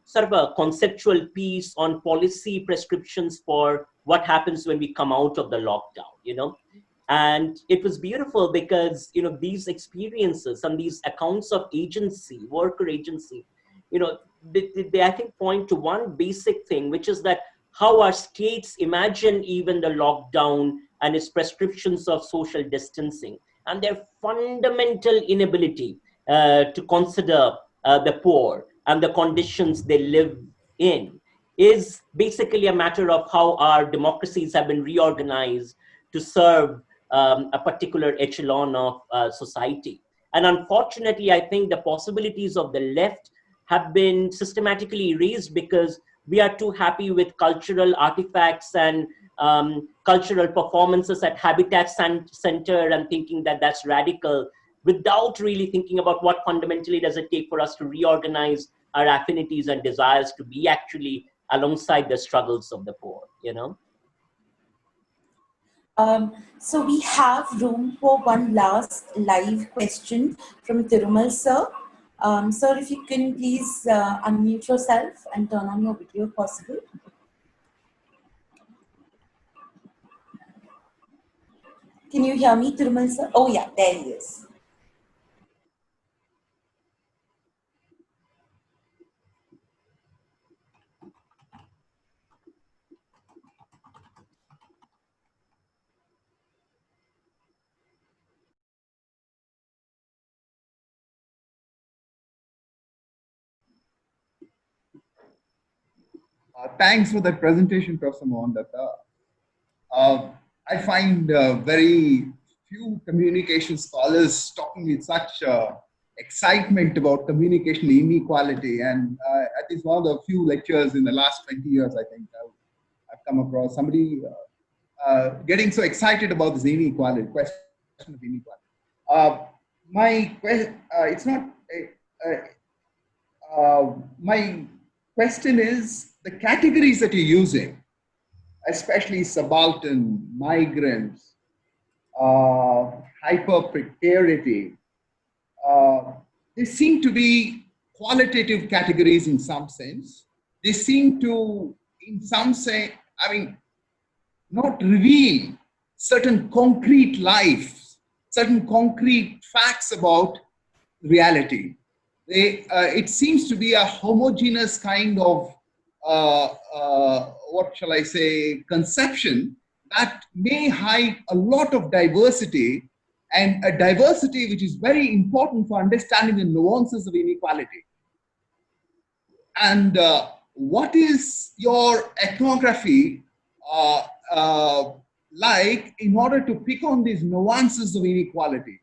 sort of a conceptual piece on policy prescriptions for what happens when we come out of the lockdown. And it was beautiful because, these experiences and these accounts of agency, worker agency, they I think point to one basic thing, which is that how our states imagine even the lockdown and its prescriptions of social distancing, and their fundamental inability to consider the poor and the conditions they live in is basically a matter of how our democracies have been reorganized to serve a particular echelon of society. And unfortunately, I think the possibilities of the left have been systematically erased because we are too happy with cultural artifacts and cultural performances at Habitat Center and thinking that that's radical, without really thinking about what fundamentally does it take for us to reorganize our affinities and desires to be actually alongside the struggles of the poor, So we have room for one last live question from Thirumal sir. Sir, if you can please unmute yourself and turn on your video if possible. Can you hear me, Thirumal sir? Oh yeah, there he is. Thanks for that presentation, Professor Mohan Dutta. I find very few communication scholars talking with such excitement about communication inequality, and at least one of the few lectures in the last 20 years, I think I've come across somebody getting so excited about this inequality, question of inequality. My question is the categories that you're using, especially subaltern, migrants, hyper-precarity, they seem to be qualitative categories in some sense. They seem to, in some sense, not reveal certain concrete life, certain concrete facts about reality. It seems to be a homogeneous kind of what shall I say, conception that may hide a lot of diversity, and a diversity which is very important for understanding the nuances of inequality. And what is your ethnography like in order to pick on these nuances of inequality?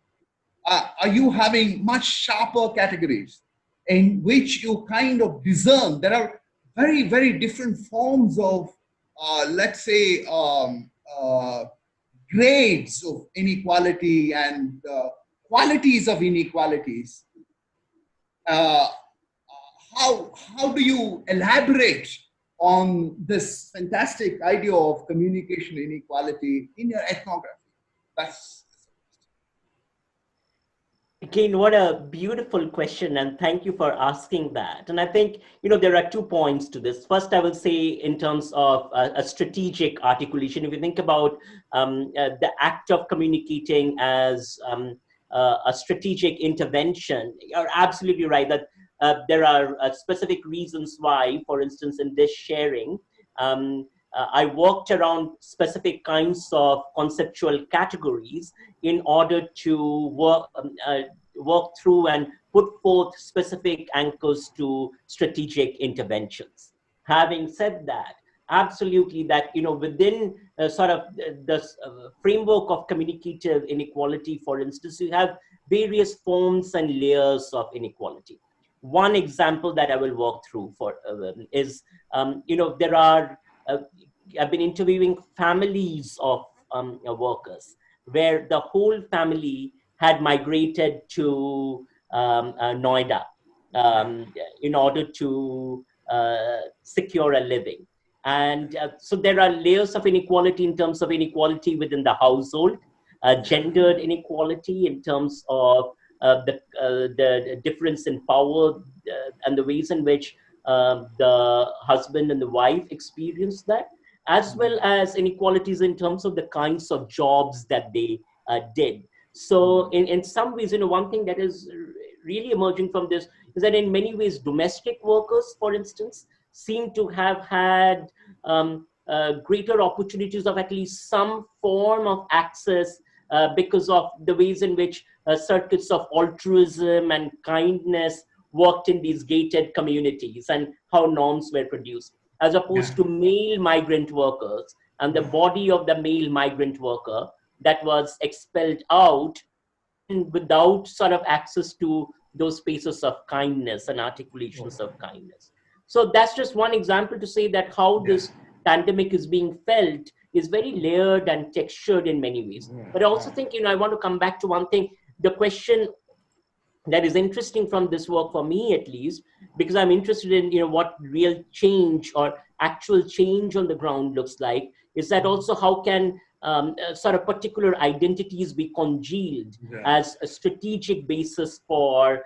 Are you having much sharper categories in which you kind of discern? There are very, very different forms of, let's say, grades of inequality and qualities of inequalities. How do you elaborate on this fantastic idea of communication inequality in your ethnography? again, what a beautiful question, and thank you for asking that. And I think, there are 2 points to this. First, I will say in terms of a strategic articulation, if you think about the act of communicating as a strategic intervention, you're absolutely right that there are specific reasons why, for instance, in this sharing, I worked around specific kinds of conceptual categories in order to work through and put forth specific anchors to strategic interventions. Having said that, absolutely that, within sort of the framework of communicative inequality, for instance, you have various forms and layers of inequality. One example that I will walk through is, there are, I've been interviewing families of workers where the whole family had migrated to Noida in order to secure a living. And so there are layers of inequality in terms of inequality within the household, gendered inequality in terms of the difference in power and the ways in which the husband and the wife experience that, as well as inequalities in terms of the kinds of jobs that they did. So in some ways, one thing that is really emerging from this is that in many ways, domestic workers, for instance, seem to have had greater opportunities of at least some form of access because of the ways in which circuits of altruism and kindness worked in these gated communities and how norms were produced, as opposed to male migrant workers and the body of the male migrant worker that was expelled out without sort of access to those spaces of kindness and articulations of kindness. So that's just one example to say that how this pandemic is being felt is very layered and textured in many ways. But I also think, I want to come back to one thing, the question that is interesting from this work, for me at least, because I'm interested in what real change or actual change on the ground looks like, is that also how can sort of particular identities be congealed as a strategic basis for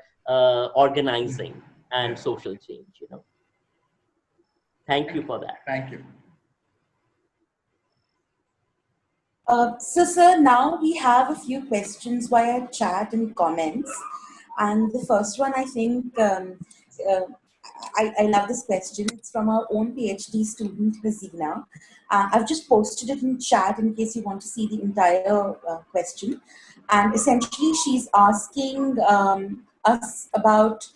organizing and social change. Thank you for that. Thank you. So, sir, now we have a few questions via chat and comments. And the first one, I think, I love this question. It's from our own PhD student, Hazina. I've just posted it in chat in case you want to see the entire question. And essentially, she's asking us about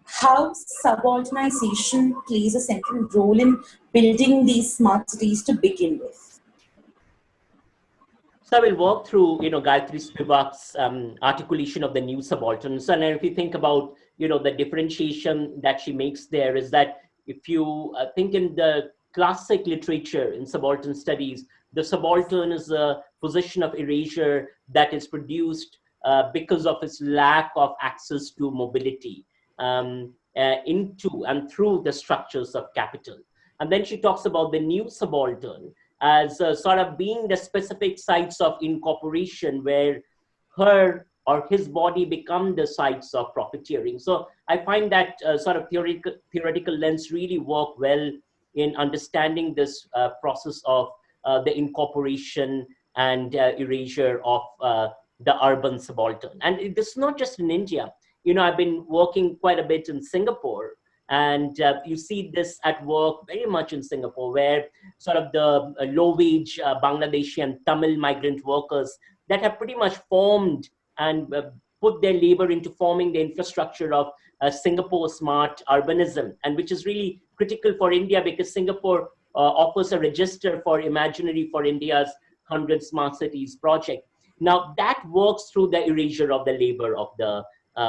how subalternization plays a central role in building these smart cities to begin with. So I will walk through, Gayatri Spivak's articulation of the new subalterns. And if you think about, the differentiation that she makes there is that if you think in the classic literature in subaltern studies, the subaltern is a position of erasure that is produced because of its lack of access to mobility into and through the structures of capital. And then she talks about the new subaltern as sort of being the specific sites of incorporation where her or his body become the sites of profiteering. So I find that sort of theoretical lens really work well in understanding this process of the incorporation and erasure of the urban subaltern. And this is not just in India. I've been working quite a bit in Singapore, and you see this at work very much in Singapore, where sort of the low-wage Bangladeshi and Tamil migrant workers that have pretty much formed and put their labor into forming the infrastructure of Singapore smart urbanism, and which is really critical for India because Singapore offers a register for imaginary for India's 100 Smart Cities project. Now that works through the erasure of the labor of the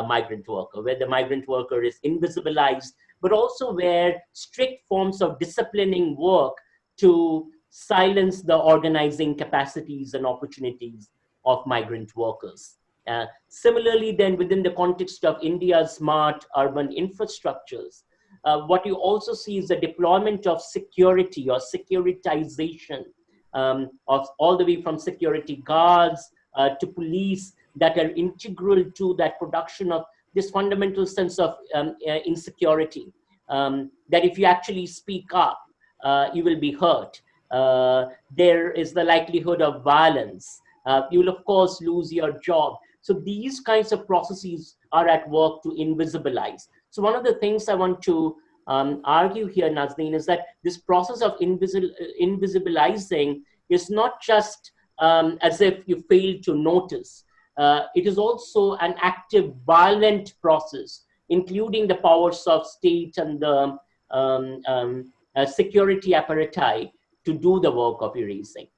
migrant worker, where the migrant worker is invisibilized, but also where strict forms of disciplining work to silence the organizing capacities and opportunities of migrant workers. Similarly, then within the context of India's smart urban infrastructures, what you also see is the deployment of security or securitization of all the way from security guards to police that are integral to that production of this fundamental sense of insecurity, that if you actually speak up, you will be hurt. There is the likelihood of violence. You will, of course, lose your job. So these kinds of processes are at work to invisibilize. So one of the things I want to argue here, Nazneen, is that this process of invisibilizing is not just as if you fail to notice. It is also an active, violent process, including the powers of state and the security apparatus to do the work of erasing.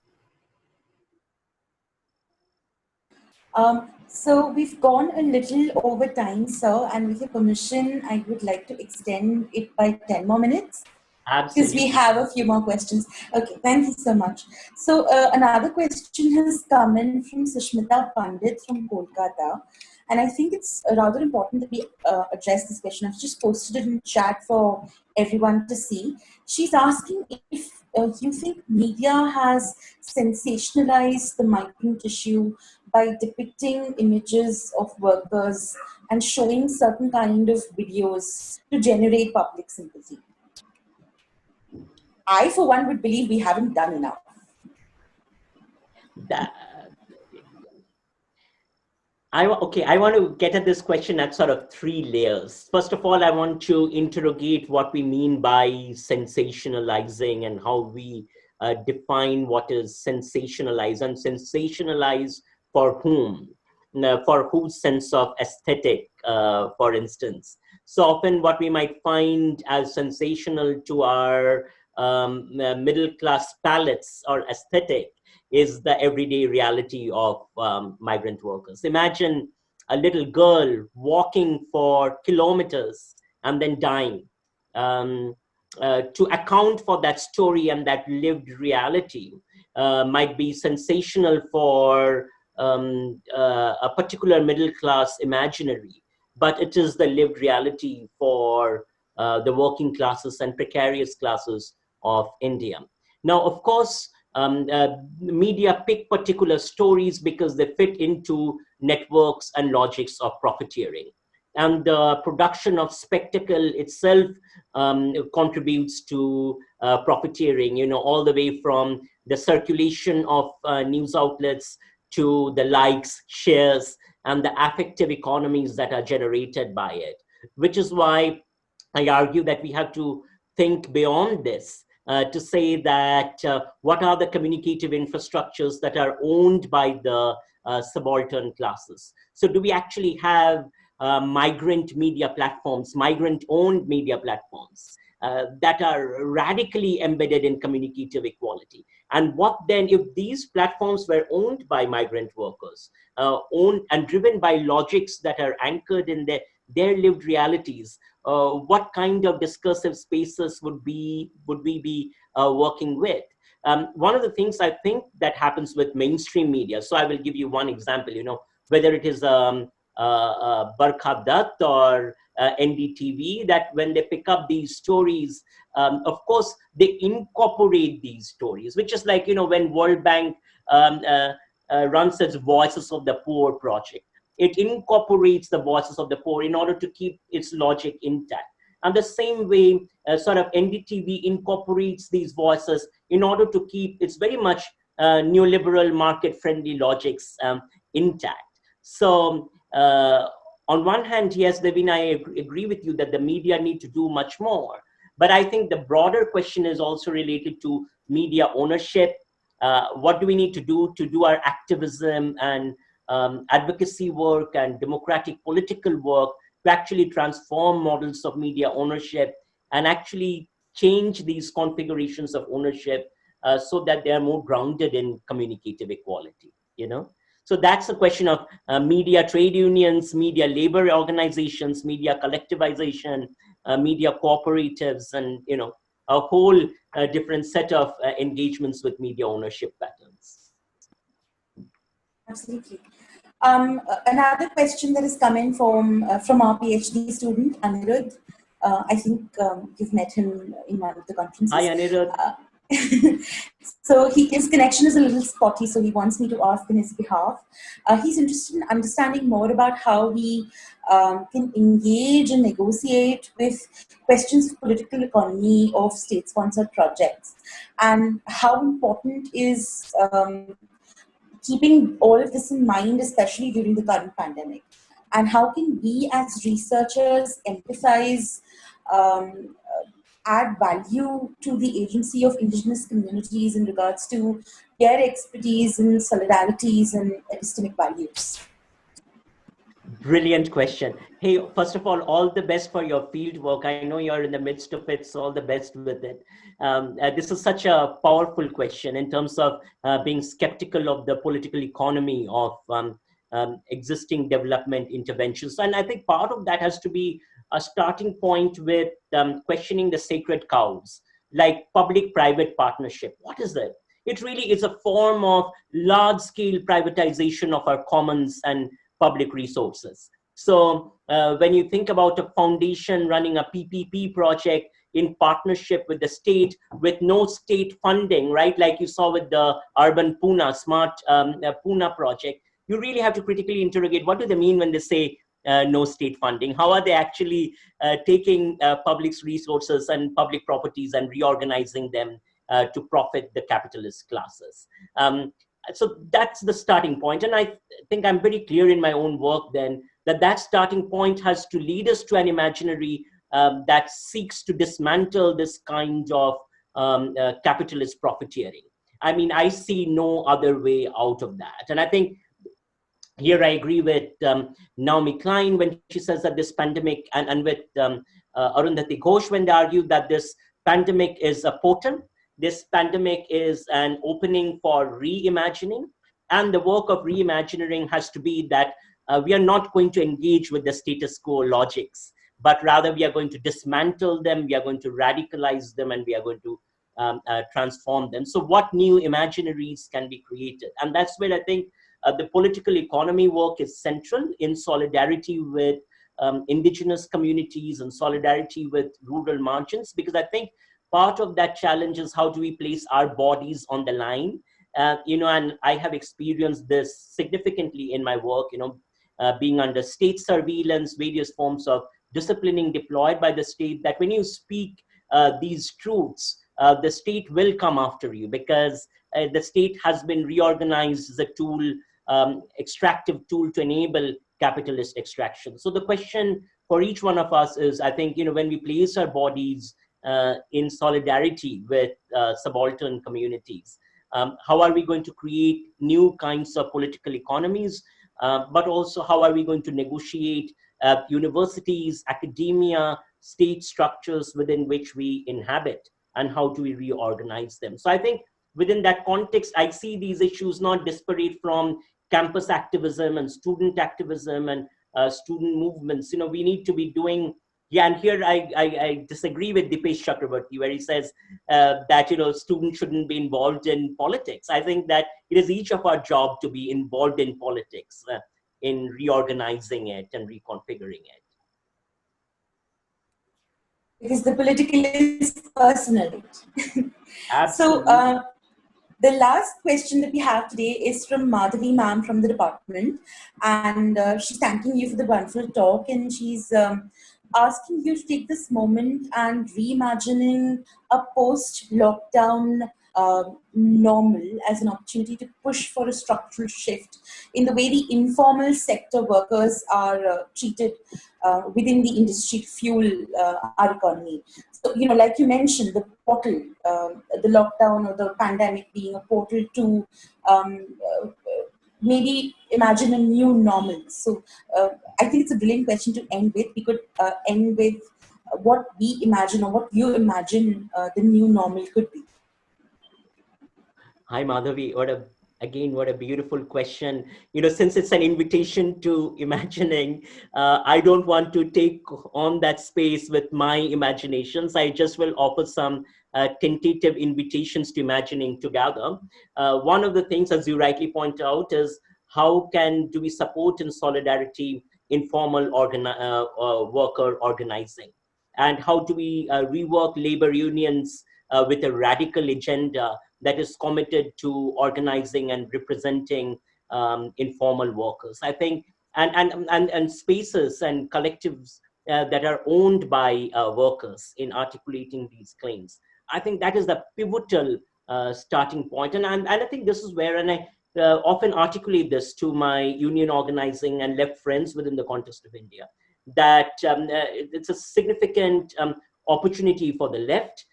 So we've gone a little over time, sir, and with your permission, I would like to extend it by 10 more minutes. Absolutely. Because we have a few more questions. Okay, thank you so much. So another question has come in from Sushmita Pandit from Kolkata. And I think it's rather important that we address this question. I've just posted it in chat for everyone to see. She's asking if you think media has sensationalized the migrant issue by depicting images of workers and showing certain kind of videos to generate public sympathy. I, for one, would believe we haven't done enough. I want to get at this question at sort of 3 layers. First of all, I want to interrogate what we mean by sensationalizing and how we define what is sensationalized, and sensationalize for whom, for whose sense of aesthetic, for instance. So often what we might find as sensational to our middle-class palates or aesthetic is the everyday reality of migrant workers. Imagine a little girl walking for kilometers and then dying. To account for that story and that lived reality might be sensational for a particular middle-class imaginary, but it is the lived reality for the working classes and precarious classes of India. Now, of course, media pick particular stories because they fit into networks and logics of profiteering. And the production of spectacle itself contributes to profiteering, you know, all the way from the circulation of news outlets to the likes, shares, and the affective economies that are generated by it, which is why I argue that we have to think beyond this to say that what are the communicative infrastructures that are owned by the subaltern classes? So do we actually have migrant media platforms, migrant-owned media platforms that are radically embedded in communicative equality? And what then, if these platforms were owned by migrant workers, owned and driven by logics that are anchored in their lived realities, what kind of discursive spaces would we be working with? One of the things I think that happens with mainstream media, so I will give you one example, you know, whether it is Barkha Dutt or NDTV, that when they pick up these stories, of course, they incorporate these stories, which is like, you know, when World Bank runs its Voices of the Poor project. It incorporates the voices of the poor in order to keep its logic intact. And the same way, sort of NDTV incorporates these voices in order to keep its very much neoliberal market-friendly logics intact. So on one hand, yes, Devin, I agree with you that the media need to do much more. But I think the broader question is also related to media ownership. What do we need to do our activism and advocacy work and democratic political work to actually transform models of media ownership and actually change these configurations of ownership so that they are more grounded in communicative equality, you know? So that's a question of media trade unions, media labor organizations, media collectivization, media cooperatives, and, you know, a whole different set of engagements with media ownership patterns. Absolutely. Another question that is coming from our PhD student, Anirudh. I think you've met him in one of the conferences. Hi, Anirudh. So his connection is a little spotty, so he wants me to ask on his behalf. He's interested in understanding more about how we can engage and negotiate with questions of political economy of state-sponsored projects, and how important is keeping all of this in mind, especially during the current pandemic. And how can we as researchers empathize, add value to the agency of indigenous communities in regards to their expertise and solidarities and epistemic values? Brilliant question. Hey, first of all the best for your field work. I know you're in the midst of it, so all the best with it. This is such a powerful question in terms of being skeptical of the political economy of existing development interventions. And I think part of that has to be a starting point with questioning the sacred cows, like public-private partnership. What is it? It really is a form of large-scale privatization of our commons and public resources. So when you think about a foundation running a PPP project in partnership with the state with no state funding, right? Like you saw with the urban Pune, smart Pune project, you really have to critically interrogate, what do they mean when they say no state funding? How are they actually taking public resources and public properties and reorganizing them to profit the capitalist classes? So that's the starting point. And I think I'm very clear in my own work then that starting point has to lead us to an imaginary that seeks to dismantle this kind of capitalist profiteering. I mean, I see no other way out of that. And I think here I agree with Naomi Klein when she says that this pandemic, and with Arundhati Ghosh when they argue that this pandemic is a portent. This pandemic is an opening for reimagining, and the work of reimagining has to be that we are not going to engage with the status quo logics, but rather we are going to dismantle them, we are going to radicalize them, and we are going to transform them. So what new imaginaries can be created? And that's where I think the political economy work is central, in solidarity with indigenous communities and solidarity with rural margins, because I think part of that challenge is how do we place our bodies on the line? And I have experienced this significantly in my work, being under state surveillance, various forms of disciplining deployed by the state, that when you speak these truths, the state will come after you, because the state has been reorganized as a tool, extractive tool to enable capitalist extraction. So the question for each one of us is, I think, when we place our bodies in solidarity with subaltern communities, how are we going to create new kinds of political economies, but also how are we going to negotiate universities, academia, state structures within which we inhabit, and how do we reorganize them? So I think within that context, I see these issues not disparate from campus activism and student activism and student movements. We need to be doing. Yeah, and here I disagree with Dipesh Chakrabarti, where he says that students shouldn't be involved in politics. I think that it is each of our job to be involved in politics, in reorganizing it and reconfiguring it. Because the political is personal. Absolutely. So the last question that we have today is from Madhavi ma'am from the department, and she's thanking you for the wonderful talk, and she's asking you to take this moment and reimagining a post-lockdown normal as an opportunity to push for a structural shift in the way the informal sector workers are treated within the industry to fuel our economy. So, like you mentioned, the portal, the lockdown or the pandemic being a portal to maybe imagine a new normal. So I think it's a brilliant question to end with. We could end with what we imagine, or what you imagine the new normal could be. Hi, Madhavi. What a beautiful question. Since it's an invitation to imagining, I don't want to take on that space with my imaginations. I just will offer some tentative invitations to imagining together. One of the things, as you rightly point out, is how do we support in solidarity informal worker organizing? And how do we rework labor unions with a radical agenda that is committed to organizing and representing informal workers. I think, and spaces and collectives that are owned by workers in articulating these claims. I think that is the pivotal starting point. And I think this is where, and I often articulate this to my union organizing and left friends within the context of India, that it's a significant opportunity for the left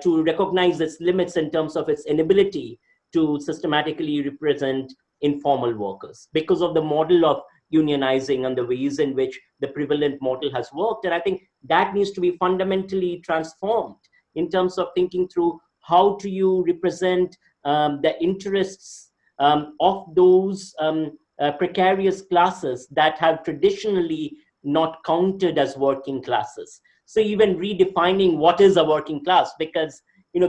to recognize its limits in terms of its inability to systematically represent informal workers because of the model of unionizing and the ways in which the prevalent model has worked. And I think that needs to be fundamentally transformed in terms of thinking through how do you represent the interests of those precarious classes that have traditionally not counted as working classes. So even redefining what is a working class, because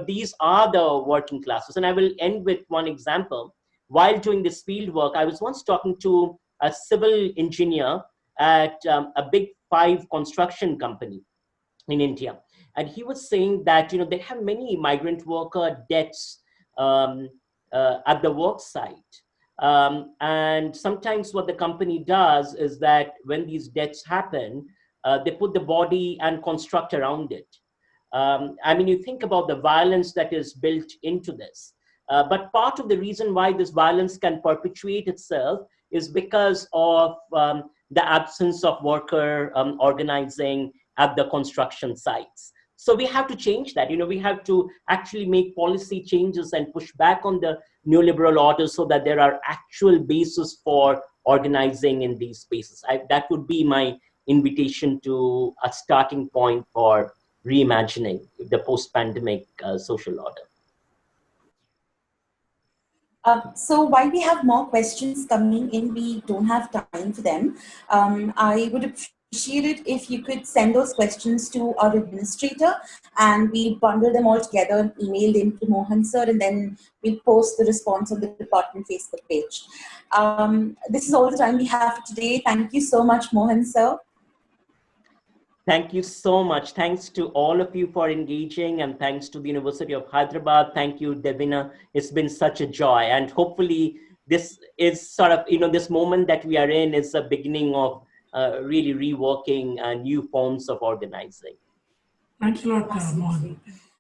these are the working classes. And I will end with one example. While doing this field work, I was once talking to a civil engineer at a big 5 construction company in India. And he was saying that, they have many migrant worker deaths at the work site. And sometimes what the company does is that when these deaths happen, they put the body and construct around it. I mean, you think about the violence that is built into this. But part of the reason why this violence can perpetuate itself is because of the absence of worker organizing at the construction sites. So we have to change that. We have to actually make policy changes and push back on the neoliberal order so that there are actual bases for organizing in these spaces. That would be my invitation to a starting point for reimagining the post-pandemic social order. So while we have more questions coming in, we don't have time for them. I would appreciate it if you could send those questions to our administrator and we bundle them all together and email them to Mohan sir, and then we'll post the response on the department Facebook page. This is all the time we have for today. Thank you so much, Mohan sir. Thank you so much. Thanks to all of you for engaging, and thanks to the University of Hyderabad. Thank you, Devina. It's been such a joy. And hopefully this is sort of, this moment that we are in is the beginning of really reworking new forms of organizing. Thanks a lot, Mohan.